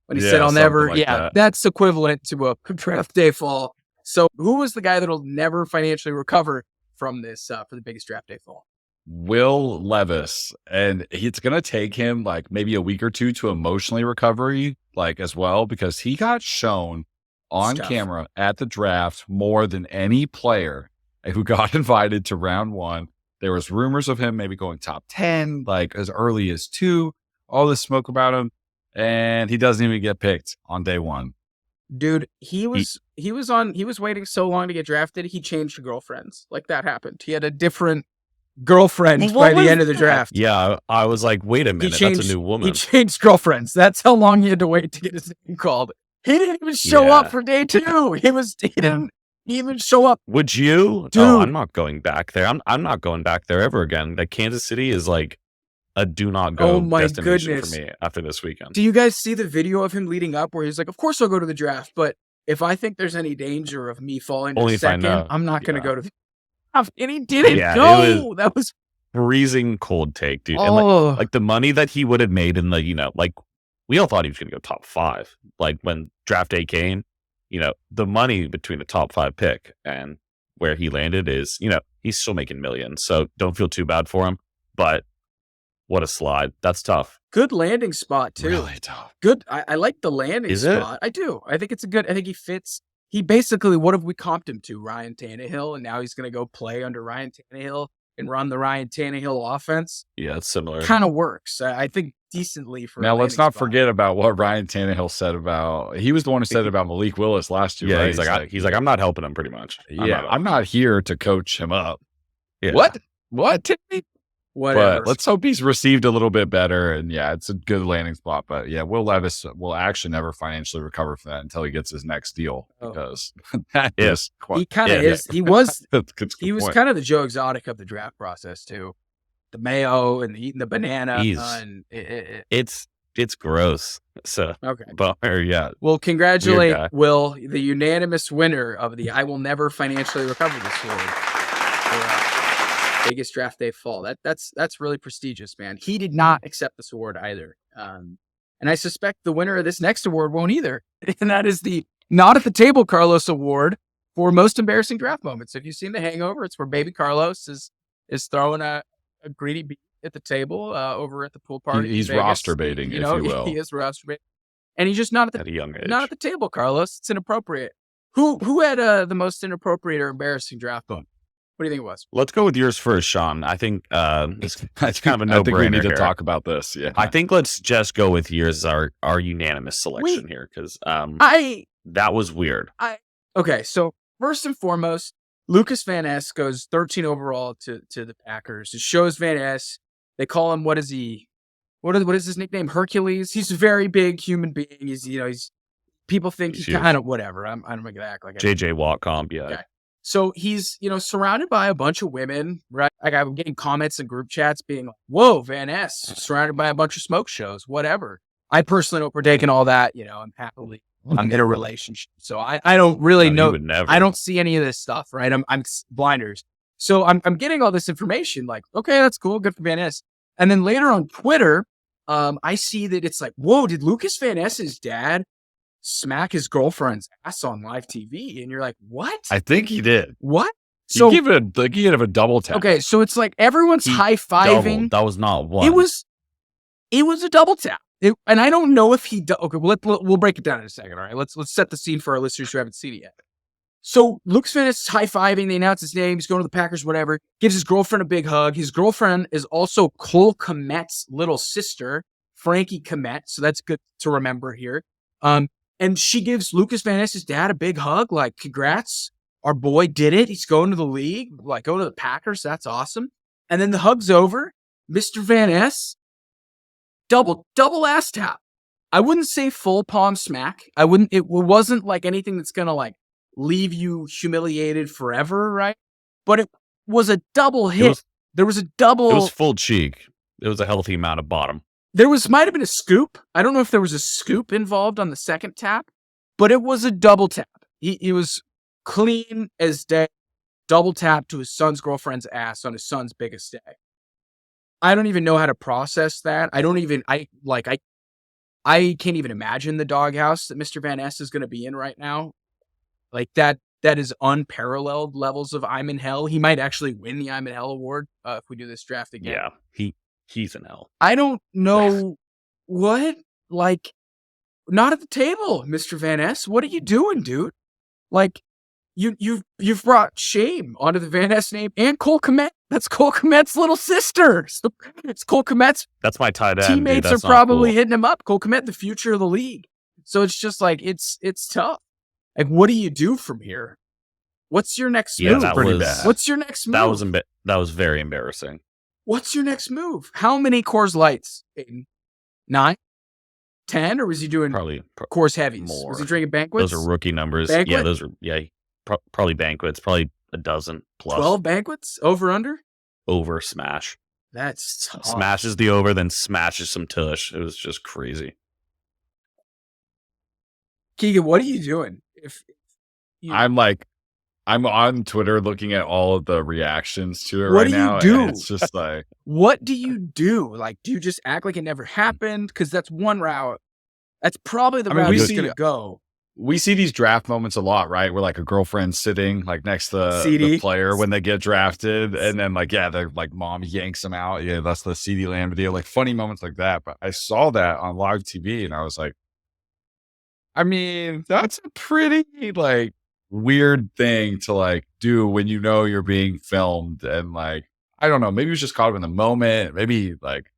when he said, I'll never, that's equivalent to a draft day fall. So who was the guy that'll never financially recover from this for the biggest draft day fall? Will Levis, and it's going to take him like maybe a week or two to emotionally recovery, like as well, because he got shown on camera at the draft more than any player who got invited to round 1. There was rumors of him maybe going top 10, like as early as 2, all this smoke about him, and he doesn't even get picked on day 1. Dude, he was waiting so long to get drafted, he changed girlfriends. Like, that happened. He had a different girlfriend by the end of the draft. Yeah, I was like, wait a minute, that's a new woman. He changed girlfriends. That's how long he had to wait to get his name called. He didn't even show up for day 2. He didn't even show up. Would you? Dude. Oh, I'm not going back there. I'm not going back there ever again. Like Kansas City is like a do not go destination for me after this weekend. Do you guys see the video of him leading up where he's like, of course I'll go to the draft, but if I think there's any danger of me falling to second, I'm not going to go to the draft. And he didn't go. That was freezing cold take, dude. And like the money that he would have made in the, like we all thought he was going to go top 5. Like when draft day came, the money between the top 5 pick and where he landed is, he's still making millions. So don't feel too bad for him. But what a slide. That's tough. Good landing spot, too. Really tough. Good. I like the landing spot. I do. I think I think he fits. He basically, what have we comped him to? Ryan Tannehill. And now he's going to go play under Ryan Tannehill and run the Ryan Tannehill offense. Yeah, it's similar. Kind of works. I think decently for now. Let's not forget about what Ryan Tannehill said about. He was the one who said it about Malik Willis last year. Yeah, right? he's like, I'm not helping him. Pretty much. I'm not here to coach him up. Yeah. What? Whatever. But let's hope he's received a little bit better. And it's a good landing spot. But Will Levis will actually never financially recover from that until he gets his next deal because that is quite. He kind of is. He was. He was kind of the Joe Exotic of the draft process too. The mayo and eating the banana. And it's gross. So okay. But Well, congratulate Will, the unanimous winner of the I will never financially recover this award. Biggest draft day fall. That's really prestigious, man. He did not accept this award either. And I suspect the winner of this next award won't either. And that is the Not at the Table Carlos Award for most embarrassing draft moments. If you've seen The Hangover, it's where baby Carlos is throwing a greedy beat at the table over at the pool party. He's roster baiting, if you will. He is roster baiting. And he's just not at a young age. Not at the table, Carlos. It's inappropriate. Who had the most inappropriate or embarrassing draft moment? What do you think it was? Let's go with yours first, Shaun. I think it's kind of a no-brainer. I think we need to here. talk about this. Yeah, I think let's just go with yours as our unanimous selection here because that was weird. Okay, so first and foremost, Lukas Van Ness goes 13 overall to the Packers. It shows Van Ness. They call him what is his nickname? Hercules. He's a very big human being. He's people think he's kind of whatever. I'm gonna act like JJ Watt comp. Yeah. Okay. So he's, surrounded by a bunch of women, right? Like I'm getting comments in group chats being like, whoa, Van Ness, surrounded by a bunch of smoke shows, whatever. I personally don't partake in all that. I'm in a relationship. So I don't really know. I don't see any of this stuff, right? I'm blinders. So I'm getting all this information like, okay, that's cool. Good for Van Ness. And then later on Twitter, I see that it's like, whoa, did Lukas Van Ness's dad smack his girlfriend's ass on live TV? And you're like, what? I think he did. What? So he gave a double tap. Okay, so it's like everyone's high-fiving. That was not one. It was a double tap. And I don't know if he okay, we'll break it down in a second, all right? Let's set the scene for our listeners who haven't seen it yet. So Lukas Van Ness is high-fiving. They announce his name. He's going to the Packers, whatever. Gives his girlfriend a big hug. His girlfriend is also Cole Kmet's little sister, Frankie Kmet. So that's good to remember here. And she gives Lukas Van Ness's dad a big hug, like, congrats, our boy did it. He's going to the league, like, going to the Packers. That's awesome. And then the hug's over. Mr. Van Ness, double ass tap. I wouldn't say full palm smack. It wasn't like anything that's going to, like, leave you humiliated forever, right? But it was a double hit. There was a double. It was full cheek. It was a healthy amount of bottom. Might have been a scoop. I don't know if there was a scoop involved on the second tap, but it was a double tap. He was clean as day, double tap to his son's girlfriend's ass on his son's biggest day. I don't even know how to process that. I can't even imagine the doghouse that Mr. Van Ness is going to be in right now. Like that is unparalleled levels of I'm in hell. He might actually win the I'm in hell award if we do this draft again. Yeah, he's in hell. I don't know what, like, not at the table, Mr. Van Ness. What are you doing, dude? Like, you've brought shame onto the Van Ness name and Cole Kmet. That's Cole Kmet's little sister. It's Cole Kmet's. That's my tight end. Teammates are probably hitting him up. Cole Kmet, the future of the league. So it's just like it's tough. Like, what do you do from here? What's your next Yeah, move? that pretty was bad. What's your next move? that was very embarrassing. What's your next move? How many Coors Lights, Aidan? 9? 10? Or was he doing Probably Coors Heavies? more. Was he drinking banquets? Those are rookie numbers. Banquet? Yeah, those are probably banquets. Probably a dozen plus. 12 banquets? Over, under? Over smash. That's tough. Smashes the over, then smashes some tush. It was just crazy. Keegan, what are you doing? If you, I'm on Twitter looking at all of the reactions to it What right do you now. do? And it's just like, what do you do? Like, do you just act like it never happened? Because that's one route. That's probably the route he's going to go. we see these draft moments a lot, right? Where like a girlfriend's sitting like next to the CD. player when they get drafted, and then like they're like mom yanks them out. Yeah, that's the CD Lamb video. Like funny moments like that. But I saw that on live TV, and I was like, I mean, that's a pretty like weird thing to like do when you know you're being filmed, and like I don't know, maybe he was just caught up in the moment. Maybe like.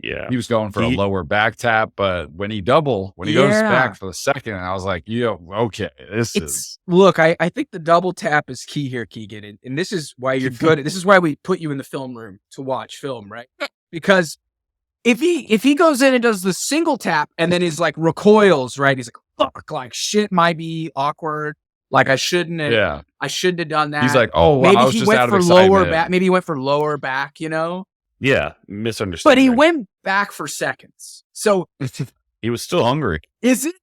Yeah. He was going for a lower back tap, but when he goes back for the second, I was like, okay, Look, I think the double tap is key here, Keegan. And this is why you're good. This is why we put you in the film room to watch film, right? Because if he goes in and does the single tap and then is like recoils, right? He's like, fuck, like shit might be awkward. Like I shouldn't have done that. He's like, oh, maybe I was he just went out of for excitement. lower back. Maybe he went for lower back, Yeah, misunderstanding. But he went back for seconds. So he was still hungry. is it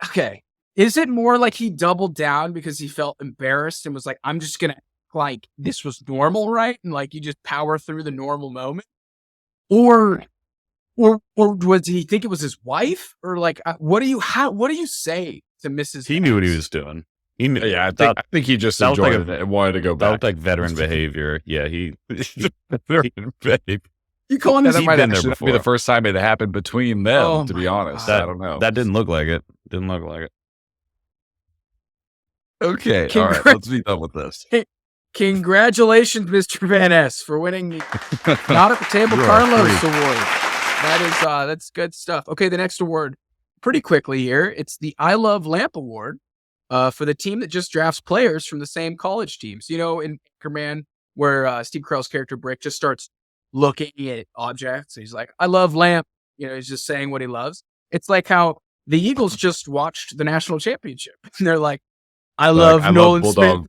okay? Is it more like he doubled down because he felt embarrassed and was like, I'm just gonna like this was normal, right? And like you just power through the normal moment, or was he think it was his wife, or like what do you say to Mrs. He knew what he was doing. He knew. Yeah, I think he just enjoyed it and wanted to go That back. looked like veteran behavior. Yeah, Veteran behavior. You calling That this? might been there actually before. be the first time it happened between them, Oh to be my honest. God. I don't know. That didn't look like it. Didn't look like it. Okay, all right, let's be done with this. Congratulations, Mr. Van Ness, for winning the Not at the Table You are Carlos free. Award. That's good stuff. Okay, the next award, pretty quickly here. It's the I Love Lamp Award for the team that just drafts players from the same college teams. You know, in Anchorman, where Steve Carell's character Brick just starts looking at objects. He's like, I love Lamp. He's just saying what he loves. It's like how the Eagles just watched the national championship. And they're like, I love Nolan Smith.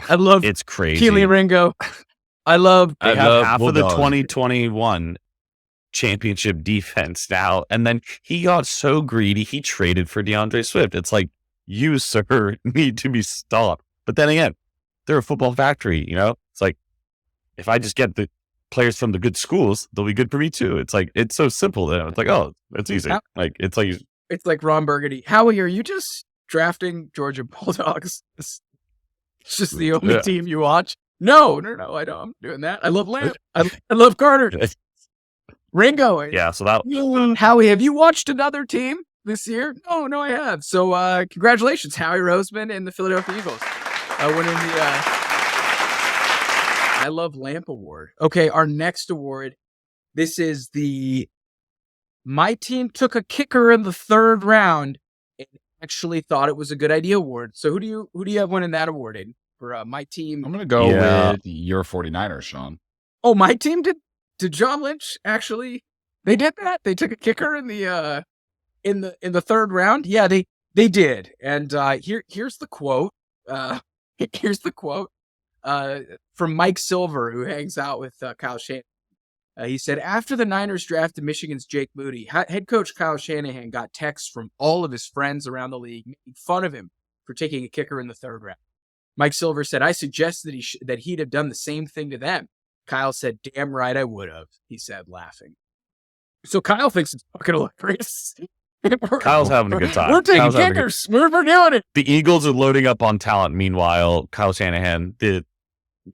I love It's crazy. Keely Ringo. I love They have half of the Bulldog. 2021 championship defense now. And then he got so greedy, he traded for DeAndre Swift. It's like, you, sir, need to be stopped. But then again, they're a football factory, It's like, if I just get the players from the good schools, they'll be good for me too. It's like, it's so simple. Then it's like, oh, it's easy. Like, it's like Ron Burgundy. Howie, are you just drafting Georgia Bulldogs? It's just the only team you watch? No, I don't. I'm doing that. I love Lamb. I love Carter. Ringo. yeah. So that Howie, have you watched another team this year? No, I have. So congratulations, Howie Roseman and the Philadelphia Eagles winning the I Love Lamp Award. Okay, our next award. This is the My Team Took a Kicker in the Third Round and Actually Thought It Was a Good Idea award. So who do you have winning that award, Aidan? For my team? I'm going to go Yeah. with your 49ers, Shaun. Oh, my team did John Lynch actually? They did that. They took a kicker in the third round. Yeah, they did. And here's the quote. Here's the quote from Mike Silver, who hangs out with Kyle Shanahan. He said, after the Niners drafted Michigan's Jake Moody, head coach Kyle Shanahan got texts from all of his friends around the league making fun of him for taking a kicker in the third round. Mike Silver said, I suggested that he'd have done the same thing to them. Kyle said, damn right I would have, he said, laughing. So Kyle thinks it's fucking hilarious. Kyle's having a good time. We're taking Kyle's having a good- kickers. We're doing it. The Eagles are loading up on talent. Meanwhile, Kyle Shanahan did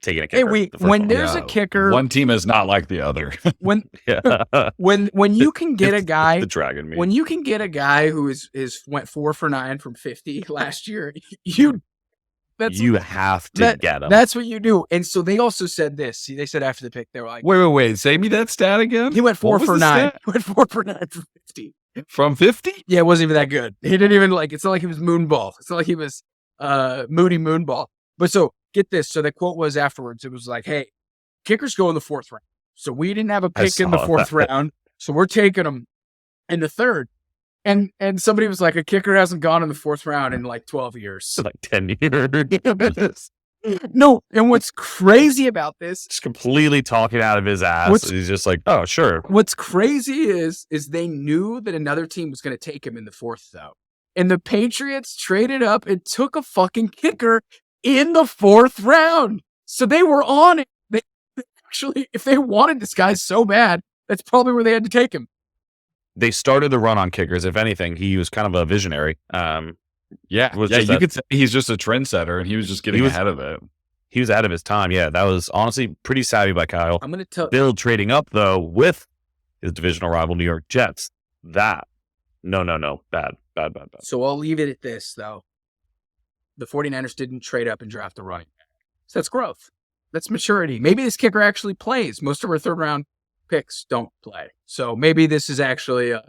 taking a kicker. Hey, the first when one. there's a Yeah. kicker, One team is not like the other. when Yeah. when you can get a guy, the dragon me. when you can get a guy who went 4 for 9 from 50 last year, you have to get him. That's what you do. And so they also said this. They said after the pick, they were like, Wait. Say me that stat again. he went 4 What was for the 9. stat? He went 4 for 9 from 50. From 50? Yeah, it wasn't even that good. He didn't even it's not like he was Moonball. It's not like he was Moody Moonball. But so get this. So the quote was afterwards, it was like, hey, kickers go in the 4th round. So we didn't have a pick in the 4th round. So we're taking them in the 3rd. And somebody was like, a kicker hasn't gone in the 4th round in like 12 years. Like 10 years. No. And what's crazy about this, Just completely talking out of his ass. He's just like, oh, sure. what's crazy is they knew that another team was going to take him in the 4th, though. And the Patriots traded up and took a fucking kicker in the 4th round. So they were on it. They actually, if they wanted this guy so bad, that's probably where they had to take him. They started the run on kickers. If anything, he was kind of a visionary. You could say he's just a trendsetter, and he was just getting ahead of it. He was ahead of his time. Yeah, that was honestly pretty savvy by Kyle. I'm going to tell Bill trading up, though, with his divisional rival, New York Jets. That, no. Bad. So I'll leave it at this, though. The 49ers didn't trade up and draft a running back. So that's growth. That's maturity. Maybe this kicker actually plays. Most of our 3rd round picks don't play. So maybe this is actually a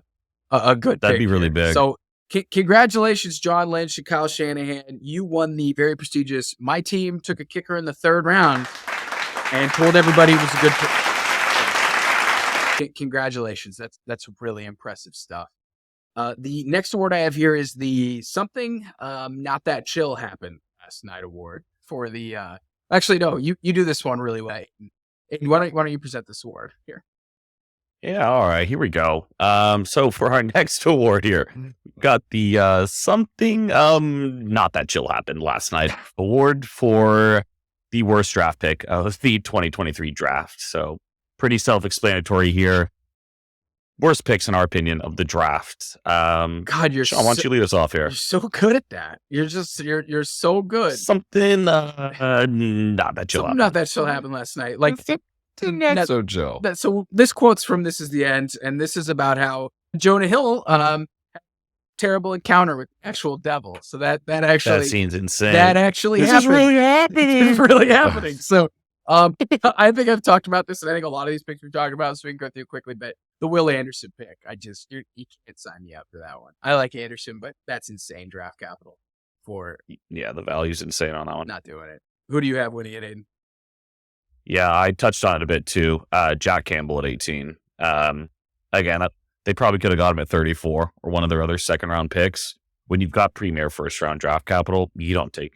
good That'd pick be really here. big. So congratulations, John Lynch and Kyle Shanahan. You won the very prestigious, my team took a kicker in the 3rd round and told everybody it was a good pick. Congratulations. That's really impressive stuff. The next award I have here is the something not that chill happened last night award for the actually no, you do this one really well. And why don't you present this award here? Yeah, all right, here we go. So for our next award here, we got the something not that chill happened last night award for the worst draft pick of the 2023 draft. So pretty self-explanatory here. Worst picks in our opinion of the draft. God, Shaun, why don't you lead us off here? You're so good at that. You're so good. Something not that chill happened. Not that chill happened last night. Like Not so Joe. So this quote's from This Is the End, and this is about how Jonah Hill had a terrible encounter with the actual devil. So that actually That seems insane. That actually this happened. is really happening. It's really happening. So I think I've talked about this, and I think a lot of these picks we're talking about, so we can go through quickly. But the Will Anderson pick, you can't sign me up for that one. I like Anderson, but that's insane draft capital for. Yeah, the value's insane on that one. Not doing it. Who do you have winning it, Aidan? Yeah, I touched on it a bit too. Jack Campbell at 18. Again, they probably could have got him at 34 or one of their other 2nd round picks. When you've got premier 1st round draft capital, you don't take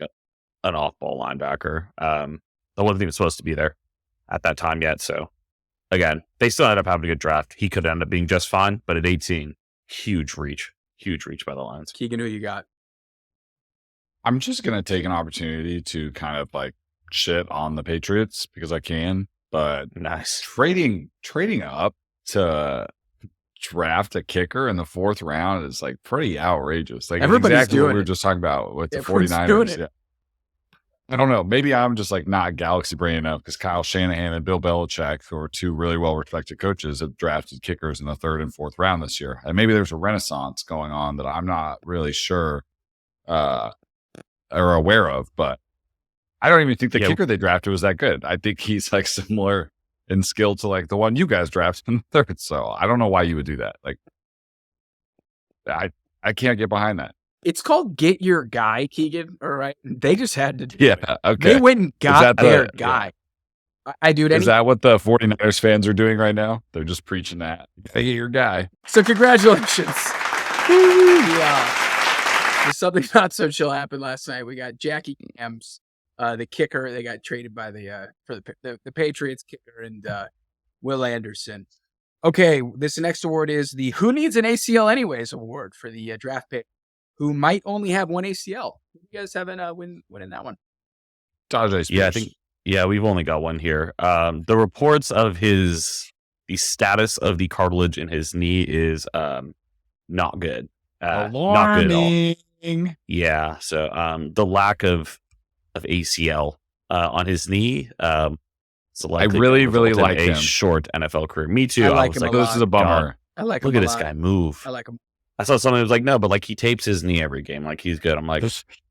an off ball linebacker. I wasn't even supposed to be there at that time yet. So again, they still ended up having a good draft. He could end up being just fine, but at 18, huge reach by the Lions. Keegan, who you got? I'm just going to take an opportunity to kind of like shit on the Patriots because I can, but Nice. trading up to draft a kicker in the 4th round is like pretty outrageous. Like Everybody's exactly doing what we were it. just talking about with the Everyone's doing 49ers. it. Yeah. I don't know. Maybe I'm just like not galaxy brain enough because Kyle Shanahan and Bill Belichick, who are 2 really well-respected coaches, have drafted kickers in the 3rd and 4th round this year. And maybe there's a renaissance going on that I'm not really sure or aware of, but I don't even think the kicker they drafted was that good. I think he's like similar in skill to like the one you guys drafted in the 3rd. So I don't know why you would do that. Like, I can't get behind that. It's called Get Your Guy, Keegan. All right. They just had to do it. Yeah. Okay. They went and got their guy. I do it. Is that what the 49ers fans are doing right now? They're just preaching that. Hey, your guy. So congratulations. Yeah. There's something not so chill happened last night. We got Jackie Cams, the kicker. They got traded by for the Patriots kicker and Will Anderson. Okay, this next award is the Who Needs an ACL Anyways award for the draft pick who might only have one ACL. You guys haven't win in that one? Yeah, I think. Yeah, we've only got one here. The reports of the status of the cartilage in his knee is not good. Not good at all. Yeah, so the lack of ACL on his knee. So I really like a him. Short NFL career. Me too. I like was him like, a lot. This is a bummer. I like look him at a this lot. guy move. I like him. I saw somebody was like, no, but like he tapes his knee every game. Like he's good. I'm like,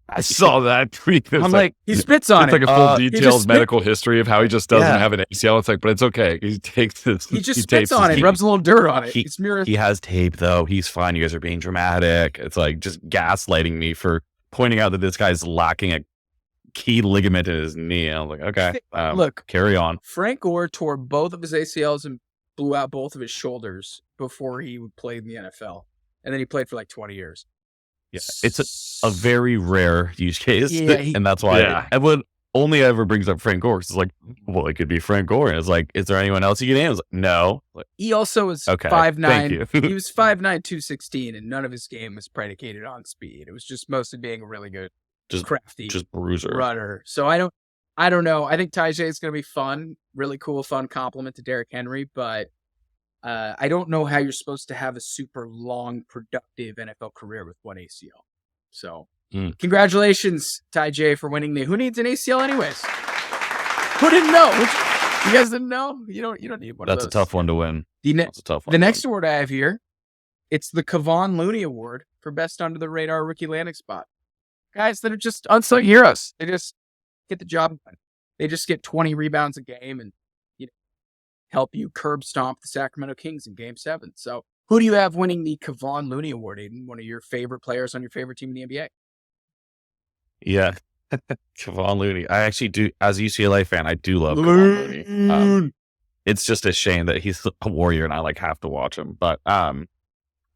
I saw that tweet. I'm like, He spits on it's it. like a full He detailed just medical history of how he just doesn't have an ACL. It's like, but it's okay. He takes this. He just tapes spits on his it, knee. rubs a little dirt on it. He- It's mirror. he has tape though. He's fine. You guys are being dramatic. It's like just gaslighting me for pointing out that this guy's lacking a key ligament in his knee. I was like, okay, Look, carry on. Frank Gore tore both of his ACLs and blew out both of his shoulders before he played in the NFL. And then he played for like 20 years. Yeah, it's a very rare use case. Yeah, and that's why everyone only ever brings up Frank Gore. It's like, well, it could be Frank Gore. And it's like, is there anyone else you can name? It's like, no. Like, he also was okay, 5'9". thank you. He was 5'9", 216, and none of his game was predicated on speed. It was just mostly being a really good, crafty bruiser runner. So I don't know. I think Tajay is going to be fun, really cool, fun compliment to Derrick Henry, but I don't know how you're supposed to have a super long, productive NFL career with one ACL. So, congratulations, Tajay, for winning who needs an ACL anyways? Who didn't know? You guys didn't know? You don't need one. That's of those. a tough one to win. That's a tough one. The next award I have here, it's the Kevon Looney Award for best under the radar rookie landing spot. Guys that are just unsung heroes. They just get the job done. They just get 20 rebounds a game and help you curb stomp the Sacramento Kings in Game 7. So, who do you have winning the Kevon Looney Award, Aidan? One of your favorite players on your favorite team in the NBA? Yeah, Kevon Looney. I actually do, as a UCLA fan, I do love Kevon Looney. It's just a shame that he's a Warrior and I have to watch him. But gun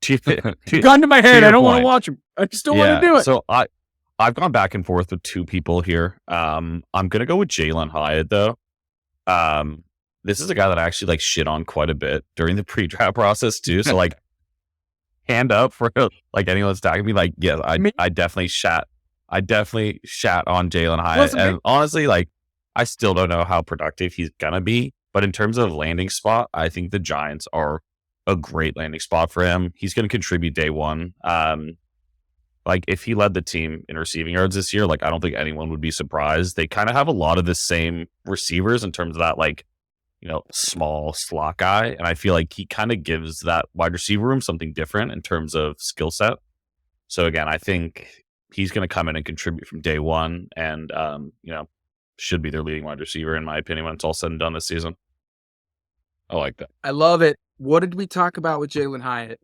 to my head, I don't want to watch him. I just don't want to do it. So I've gone back and forth with two people here. I'm gonna go with Jalen Hyatt though. This is a guy that I actually shit on quite a bit during the pre-draft process too. So hand up for anyone that's tagging me. Yes, I definitely shat. I definitely shat on Jalen Hyatt. And honestly, I still don't know how productive he's gonna be. But in terms of landing spot, I think the Giants are a great landing spot for him. He's gonna contribute day one. If he led the team in receiving yards this year, I don't think anyone would be surprised. They kind of have a lot of the same receivers in terms of that small slot guy. And I feel like he kind of gives that wide receiver room something different in terms of skill set. So again, I think he's going to come in and contribute from day one and, should be their leading wide receiver, in my opinion, when it's all said and done this season. I like that. I love it. What did we talk about with Jalen Hyatt?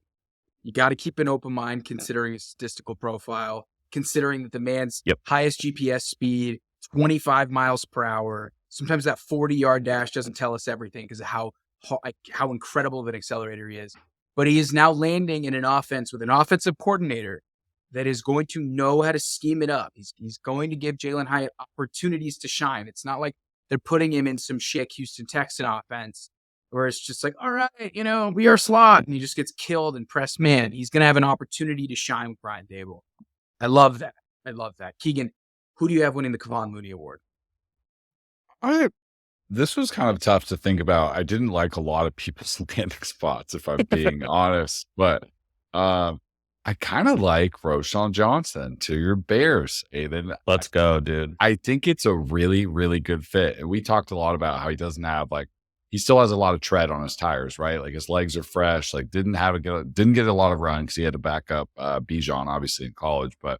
You got to keep an open mind considering his statistical profile, considering that the man's highest GPS speed, 25 miles per hour. Sometimes that 40-yard dash doesn't tell us everything because of how incredible of an accelerator he is. But he is now landing in an offense with an offensive coordinator that is going to know how to scheme it up. He's going to give Jalen Hyatt opportunities to shine. It's not like they're putting him in some shit Houston Texan offense where it's just all right, we are slot, and he just gets killed and pressed man. He's going to have an opportunity to shine with Brian Dable. I love that. Keegan, who do you have winning the Kevon Looney Award? This was kind of tough to think about. I didn't like a lot of people's landing spots, if I'm being honest. But I kind of like Roschon Johnson to your Bears, Aidan. Let's go, dude. I think it's a really, really good fit. And we talked a lot about how he doesn't have he still has a lot of tread on his tires, right? His legs are fresh. Didn't get a lot of run because he had to back up Bijan, obviously, in college, but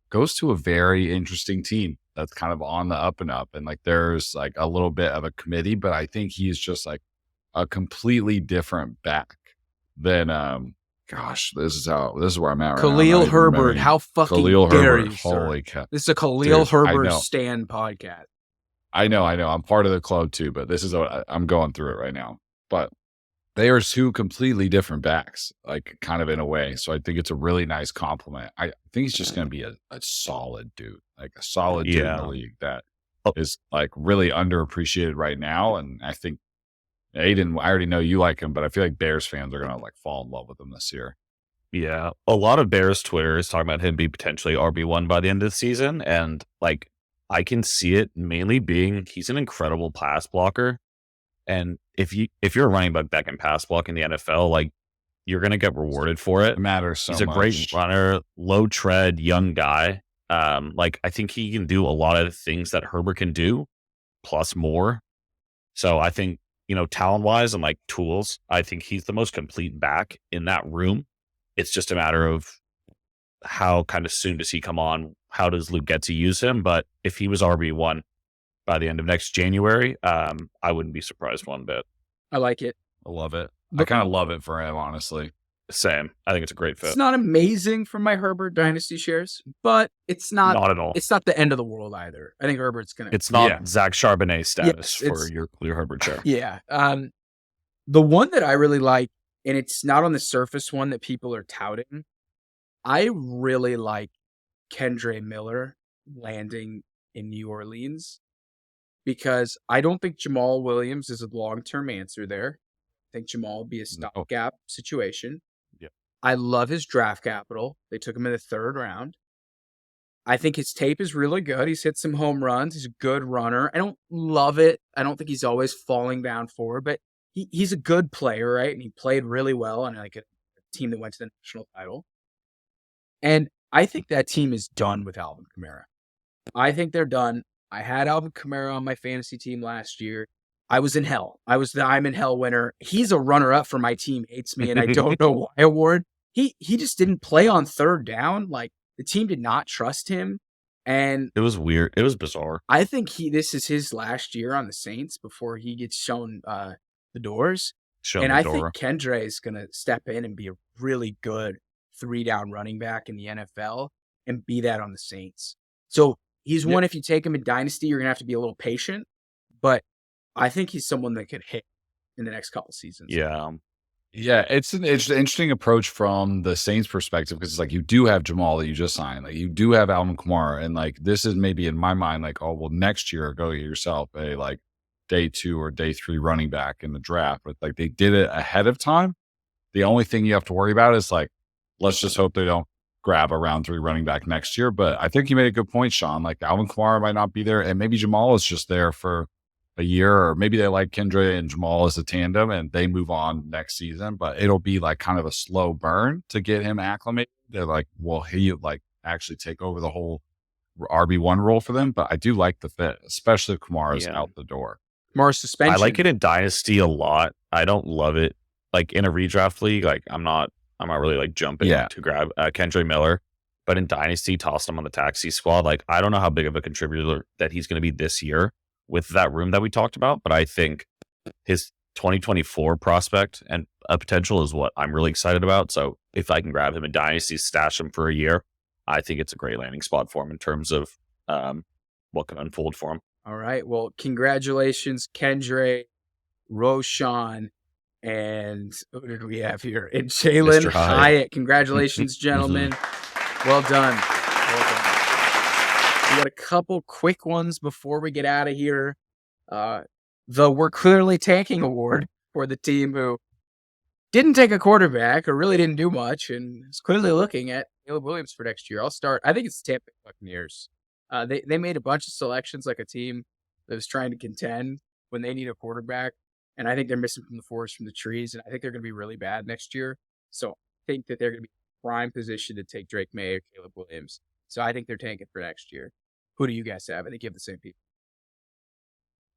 goes to a very interesting team that's kind of on the up and up. And there's a little bit of a committee, but I think he's just a completely different back than, this is where I'm at right Khalil now. Herbert. How fucking Khalil dare Herbert. you, sir? Holy cow. This is a Khalil Herbert Stan podcast. I know. I'm part of the club too, but this is what I'm going through it right now. But they are two completely different backs, kind of in a way. So I think it's a really nice compliment. I think he's just going to be a solid dude, a solid dude in the league that is really underappreciated right now. And I think Aidan, I already know you like him, but I feel like Bears fans are going to fall in love with him this year. Yeah. A lot of Bears Twitter is talking about him being potentially RB1 by the end of the season. And I can see it mainly being he's an incredible pass blocker. And if you're a running back in pass block in the NFL, you're going to get rewarded for it. It matters so much. He's a great runner, low tread, young guy. I think he can do a lot of things that Herbert can do, plus more. So I think, talent wise and tools, I think he's the most complete back in that room. It's just a matter of how kind of soon does he come on? How does Luke get to use him? But if he was RB1 by the end of next January, I wouldn't be surprised one bit. I like it. I love it. I kind of love it for him, honestly. Same. I think it's a great fit. It's not amazing for my Herbert Dynasty shares, but it's not Not at all. It's not the end of the world either. I think Herbert's gonna. It's not Yeah. Zach Charbonnet status Yes, for your clear Herbert share. Yeah. The one that I really like, and it's not on the surface one that people are touting. I really like Kendre Miller landing in New Orleans because I don't think Jamal Williams is a long-term answer there. I think Jamal will be a stopgap situation. Yep. I love his draft capital. They took him in the 3rd round. I think his tape is really good. He's hit some home runs. He's a good runner. I don't love it. I don't think he's always falling down forward, but he's a good player, right? And he played really well on like a team that went to the national title. And I think that team is done with Alvin Kamara. I think they're done. I had Alvin Kamara on my fantasy team last year. I was in hell. I was the I'm in hell winner. He's a runner-up for my team hates me, and I don't know why award. He just didn't play on 3rd down. Like, the team did not trust him. And It was weird. It was bizarre. I think this is his last year on the Saints before he gets shown the doors. Shown And the I door. think Kendre is going to step in and be a really good 3-down running back in the NFL and be that on the Saints. So he's one, if you take him in Dynasty, you're going to have to be a little patient. But I think he's someone that could hit in the next couple seasons. Yeah. Yeah, it's an interesting approach from the Saints' perspective because it's like you do have Jamal that you just signed, like you do have Alvin Kamara, and like this is maybe in my mind like, oh well, next year go get yourself a like day 2 or day 3 running back in the draft, but like they did it ahead of time. The only thing you have to worry about is like, let's just hope they don't grab a round 3 running back next year. But I think you made a good point, Shaun. Like Alvin Kamara might not be there, and maybe Jamal is just there for a year, or maybe they like Kendre and Jamal as a tandem and they move on next season, but it'll be like kind of a slow burn to get him acclimated. They're like, well, he like actually take over the whole RB1 role for them. But I do like the fit, especially if Kamara's out the door. Kamara's suspension. I like it in Dynasty a lot. I don't love it. Like in a redraft league, like I'm not really like jumping to grab Kendre Miller. But in Dynasty, tossed him on the taxi squad. Like I don't know how big of a contributor that he's going to be this year with that room that we talked about, but I think his 2024 prospect and a potential is what I'm really excited about. So if I can grab him in Dynasty, stash him for a year, I think it's a great landing spot for him in terms of what can unfold for him. All right. Well, congratulations, Kendre, Roshan, and who did we have here? And Jalen Mr. Hyatt. Congratulations, gentlemen. Well done. Well done. We got a couple quick ones before we get out of here. The We're Clearly Tanking award for the team who didn't take a quarterback or really didn't do much and is clearly looking at Caleb Williams for next year. I'll start. I think it's the Tampa Bay Buccaneers. They made a bunch of selections like a team that was trying to contend when they need a quarterback. And I think they're missing from the forest from the trees. And I think they're going to be really bad next year. So I think that they're going to be in prime position to take Drake May or Caleb Williams. So I think they're tanking for next year. Who do you guys have? I think you have the same people.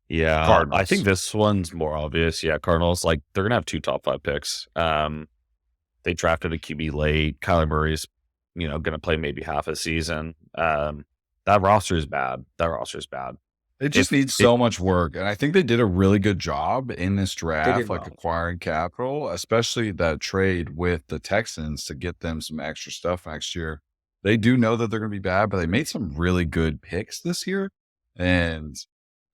Yeah, Cardinals. I think this one's more obvious. Yeah, Cardinals, like they're going to have 2 top 5 picks. They drafted a QB late. Kyler Murray's, going to play maybe half a season. That roster is bad. It just needs so much work. And I think they did a really good job in this draft, like acquiring capital, especially that trade with the Texans to get them some extra stuff next year. They do know that they're going to be bad, but they made some really good picks this year. And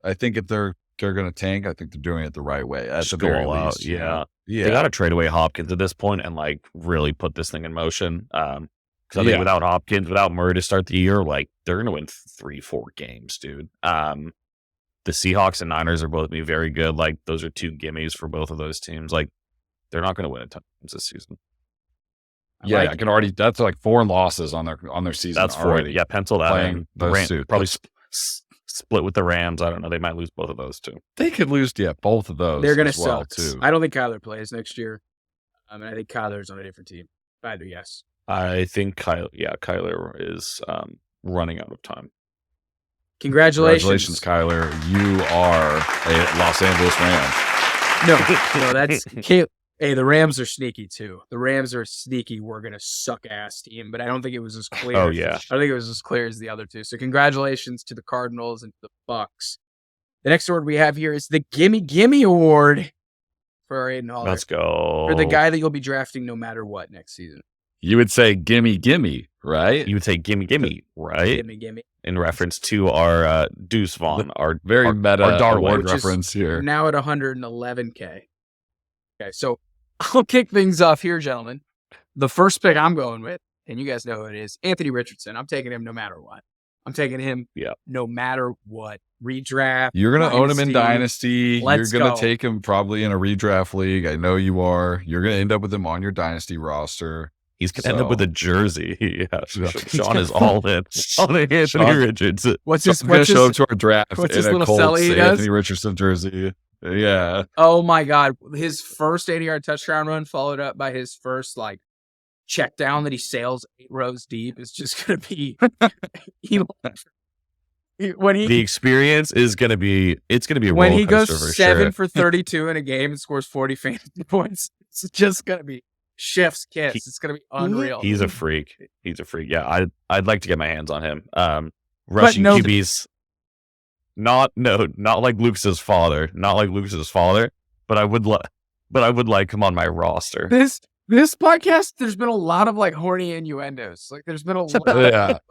I think if they're going to tank, I think they're doing it the right way. At the very least. Yeah. They got to trade away Hopkins at this point and like really put this thing in motion. Because I think without Hopkins, without Murray to start the year, like they're going to win 3-4 games, dude. The Seahawks and Niners are both be very good. Like those are 2 gimmies for both of those teams. Like they're not going to win a ton this season. I can already. That's like 4 losses on their season. That's 4. already. Yeah, pencil that in. Those Probably split with the Rams. I don't know. They might lose both of those too. They could lose. Yeah, both of those. They're going to well suck too. I don't think Kyler plays next year. I think Kyler's on a different team. Either yes. I think Kyler is running out of time. Congratulations, Kyler. You are a Los Angeles Rams. No, that's Caleb. Hey, the Rams are sneaky too. The Rams are sneaky. We're going to suck ass team, but I don't think it was as clear. Oh, yeah. I don't think it was as clear as the other 2. So congratulations to the Cardinals and to the Bucks. The next award we have here is the Gimme Gimme Award. for Aidan Haller. Let's go. For the guy that you'll be drafting no matter what next season. You would say gimme, gimme, right? You would say gimme, right? Gimme. In reference to our Deuce Vaughn, our Very meta our Darwin, award which is reference here. Now at 111K. Okay, so I'll kick things off here, gentlemen. The first pick I'm going with, and you guys know who it is, Anthony Richardson. I'm taking him no matter what. I'm taking him no matter what. Redraft. You're going to own him in Dynasty. Let's You're going go. to take him probably in a redraft league. I know you are. You're going to end up with him on your Dynasty roster. He's going to end up with a jersey. Yeah, Shaun is all in. All in Anthony Richardson. What's his? I'm going to show up to our draft what's in his a little Colts celly he Anthony does? Richardson jersey. Yeah. Oh my God! His first 80-yard touchdown run, followed up by his first check down that he sails 8 rows deep, is just going to be. The experience is going to be. It's going to be a when roller he coaster goes for 7 sure. for 32 in a game and scores 40 fantasy points. It's just going to be chef's kiss. It's going to be unreal. He's a freak. Yeah, I'd like to get my hands on him. Rushing QBs. Not like Lukas's father. Not like Lukas's father. But I would like him on my roster. This podcast, there's been a lot of horny innuendos. There's been a lot.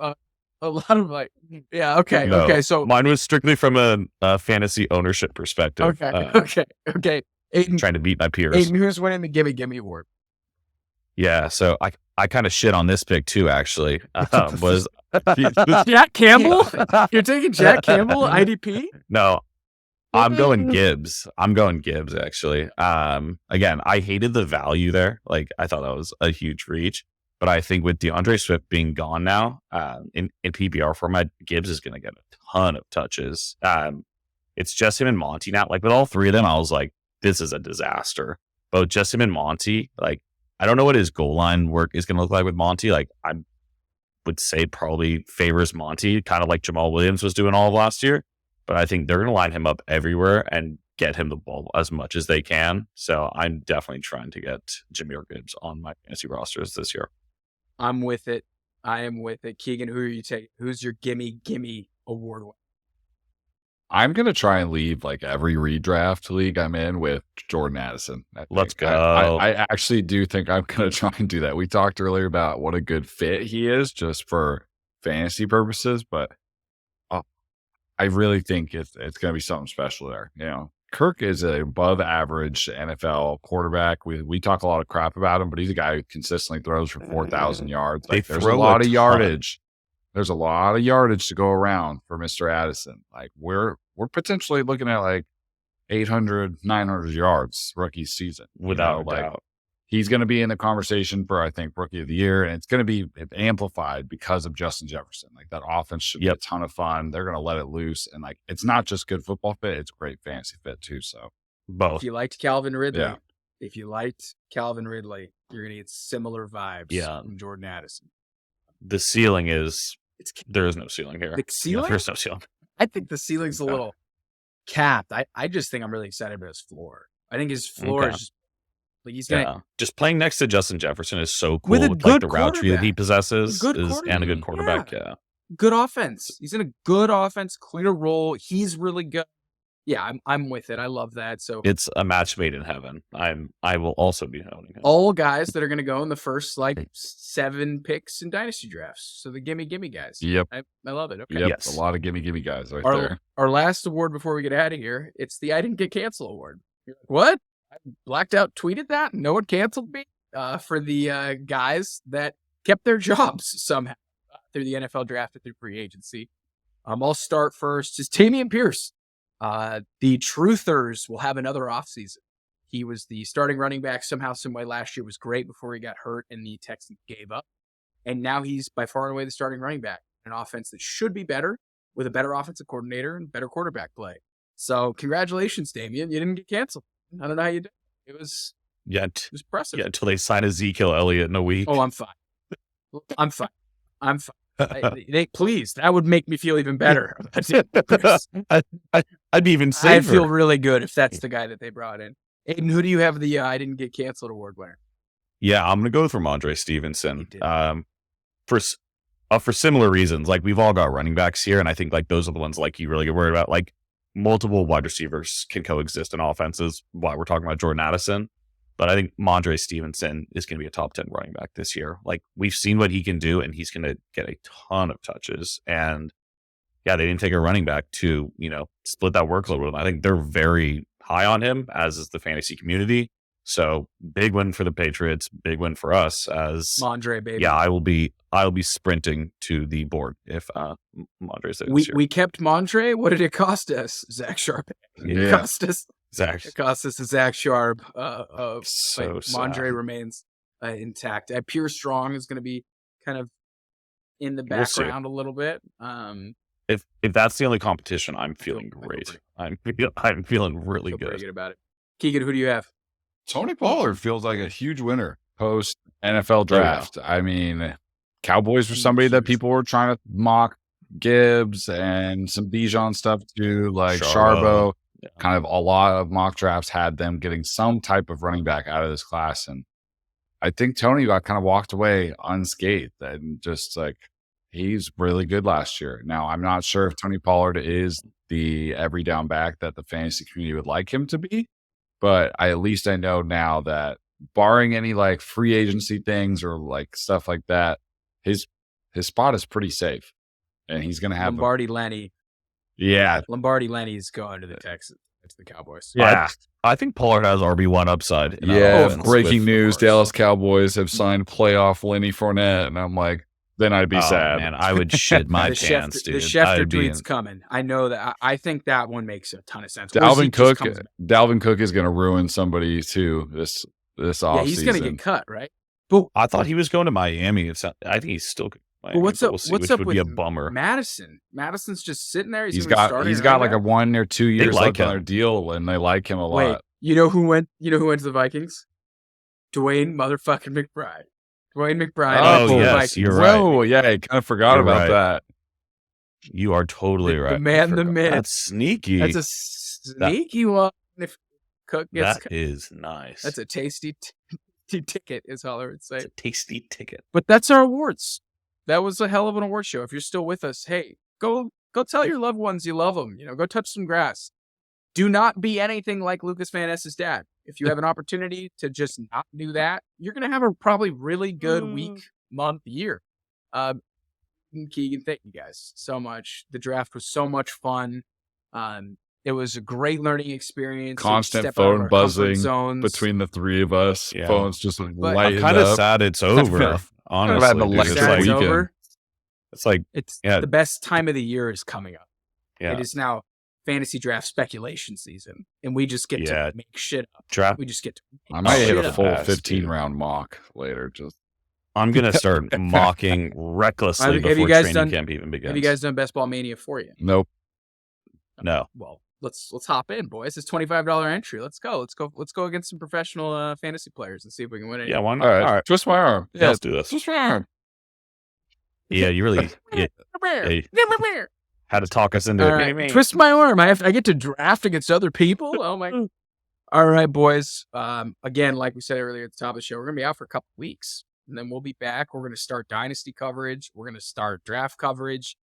A lot of okay. No, okay. So mine was strictly from a fantasy ownership perspective. Okay. Aidan, trying to beat my peers. Aidan, who's winning the Gimme award? Yeah, so I kind of shit on this pick too. Actually, was Jack Campbell? You're taking Jack Campbell IDP? No, I'm going Gibbs. Actually. Again, I hated the value there. I thought that was a huge reach. But I think with DeAndre Swift being gone now, in PPR format, Gibbs is going to get a ton of touches. It's just him and Monty now. With all three of them, I was like, this is a disaster. But just him and Monty, I don't know what his goal line work is going to look like with Monty. I would say probably favors Monty, kind of like Jamal Williams was doing all of last year. But I think they're going to line him up everywhere and get him the ball as much as they can. So I'm definitely trying to get Jahmyr Gibbs on my fantasy rosters this year. I'm with it. I am with it. Keegan, who are you taking? Who's your gimme award winner? I'm going to try and leave every redraft league I'm in with Jordan Addison. Let's go. I actually do think I'm going to try and do that. We talked earlier about what a good fit he is just for fantasy purposes, but I really think it's going to be something special there. Kirk is an above average NFL quarterback. We talk a lot of crap about him, but he's a guy who consistently throws for 4,000 yards. There's a lot of yardage. There's a lot of yardage to go around for Mr. Addison. We're potentially looking at 800, 900 yards rookie season. Without a doubt. He's going to be in the conversation for, I think, Rookie of the Year, and it's going to be amplified because of Justin Jefferson. That offense should be a ton of fun. They're going to let it loose, and it's not just good football fit; it's great fantasy fit too. So both. If you liked Calvin Ridley, you're going to get similar vibes from Jordan Addison. The ceiling is there is no ceiling here. The ceiling? There's no ceiling. I think the ceiling's a little capped. I just think I'm really excited about his floor. I think his floor is just. He's gonna just playing next to Justin Jefferson is so cool with the route tree that he possesses and a good quarterback. Yeah. Good offense. He's in a good offense, clear role. He's really good. Yeah, I'm with it. I love that. So it's a match made in heaven. I will also be owning him. All guys that are going to go in the first 7 picks in dynasty drafts. So the gimme guys. Yep. I love it. Okay. Yep. Yes. A lot of gimme guys there. Our last award before we get out of here, it's the I didn't get canceled award. You're like, what? I blacked out tweeted that. No one canceled me for the guys that kept their jobs somehow through the NFL draft and through free agency. I'll start first. Is Dameon Pierce. The Truthers will have another offseason. He was the starting running back somehow, some way last year, was great before he got hurt and the Texans gave up. And now he's by far and away the starting running back. An offense that should be better with a better offensive coordinator and better quarterback play. So congratulations, Dameon. You didn't get canceled. I don't know how you did. It was impressive. Yeah, until they sign Ezekiel Elliott in a week. Oh, I'm fine. Please, that would make me feel even better. I'd be even safer. I feel really good if that's the guy that they brought in. Aidan, who do you have the I didn't get canceled award winner? Yeah, I'm going to go with Rhamondre Stevenson. For similar reasons. We've all got running backs here, and I think those are the ones you really get worried about. multiple wide receivers can coexist in offenses while we're talking about Jordan Addison. But I think Rhamondre Stevenson is going to be a top 10 running back this year. Like, we've seen what he can do, and he's going to get a ton of touches. And yeah, they didn't take a running back to, split that workload with him. I think they're very high on him, as is the fantasy community. So big win for the Patriots, big win for us. As Rhamondre, baby. Yeah, I'll be sprinting to the board if Rhamondre's there this year. We kept Rhamondre. What did it cost us? Zach Sharp. It cost us a Zach Sharp. So Rhamondre remains intact. Pure Strong is going to be kind of in the background a little bit. If that's the only competition, I'm feeling great. I'm feeling really good. Pretty good about it. Keegan, who do you have? Tony Pollard feels like a huge winner post NFL draft. I mean, Cowboys were somebody that people were trying to mock. Gibbs and some Bijan stuff too, like Charbonnet. Yeah. Kind of a lot of mock drafts had them getting some type of running back out of this class. And I think Tony got kind of walked away unscathed and just like, he's really good last year. Now, I'm not sure if Tony Pollard is the every down back that the fantasy community would like him to be, but at least I know now that barring any like free agency things or like stuff like that, his spot is pretty safe. And he's going to have Lenny. Yeah. Lenny's going to the Texans. It's the Cowboys. Yeah. I think Pollard has RB1 upside. Breaking news. Dallas Cowboys have signed playoff Lenny Fournette. And I'm like, then I'd be sad. Man, I would shit my pants, dude. The Schefter tweet's coming. I know that. I think that one makes a ton of sense. Dalvin Cook is going to ruin somebody too this offseason. Yeah, he's going to get cut, right? But I thought he was going to Miami. I think he's still Miami. But what's up with be a bummer. Madison? Madison's just sitting there. He's got like a 1 or 2 years left on their deal, and they like him a lot. Wait, you know who went to the Vikings? Dwayne motherfucking McBride. Dwayne McBride. Oh, yes, you're right. Oh, yeah, I kind of forgot about that. You are totally right. The man, the myth. That's sneaky. That's a sneaky one. If Cook gets that is nice. That's a tasty ticket, is all I would say. It's a tasty ticket. But that's our awards. That was a hell of an award show. If you're still with us, hey, go tell your loved ones you love them. Go touch some grass. Do not be anything like Lukas Van Ness's dad. If you have an opportunity to just not do that, you're going to have a probably really good week, month, year. Keegan, thank you guys so much. The draft was so much fun. It was a great learning experience. Constant phone buzzing between the three of us. Yeah. Phones just lighting up. I'm kind of sad it's over. Honestly, it's like the best time of the year is coming up. Yeah. It is now fantasy draft speculation season, and we just get to make shit up. We just get to. I might hit a full 15-round mock later. I'm gonna start mocking recklessly before training camp even begins. Have you guys done Best Ball Mania for you? Nope. No. Well, let's hop in, boys. It's $25 entry. Let's go against some professional fantasy players and see if we can win it. Yeah, why not? All right. Twist my arm. Yeah, let's do this. Twist my arm. Yeah, you really had to talk us into it. Right. Twist my arm. I get to draft against other people. Oh my. All right, boys. Again, like we said earlier at the top of the show, we're gonna be out for a couple weeks, and then we'll be back. We're gonna start Dynasty coverage. We're gonna start draft coverage.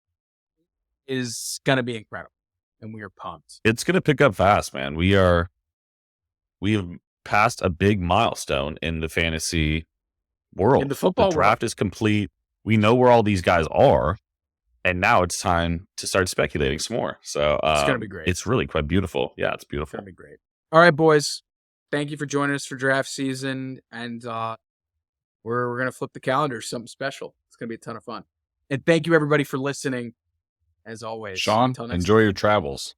It is gonna be incredible, and we are pumped. It's gonna pick up fast, man. We have passed a big milestone in the fantasy world. In the football the draft is complete. We know where all these guys are, and now it's time to start speculating some more. So it's going to be great. It's really quite beautiful. Yeah, it's beautiful. It's going to be great. All right, boys. Thank you for joining us for draft season, and we're going to flip the calendar, something special. It's going to be a ton of fun. And thank you, everybody, for listening, as always. Shaun, enjoy your travels.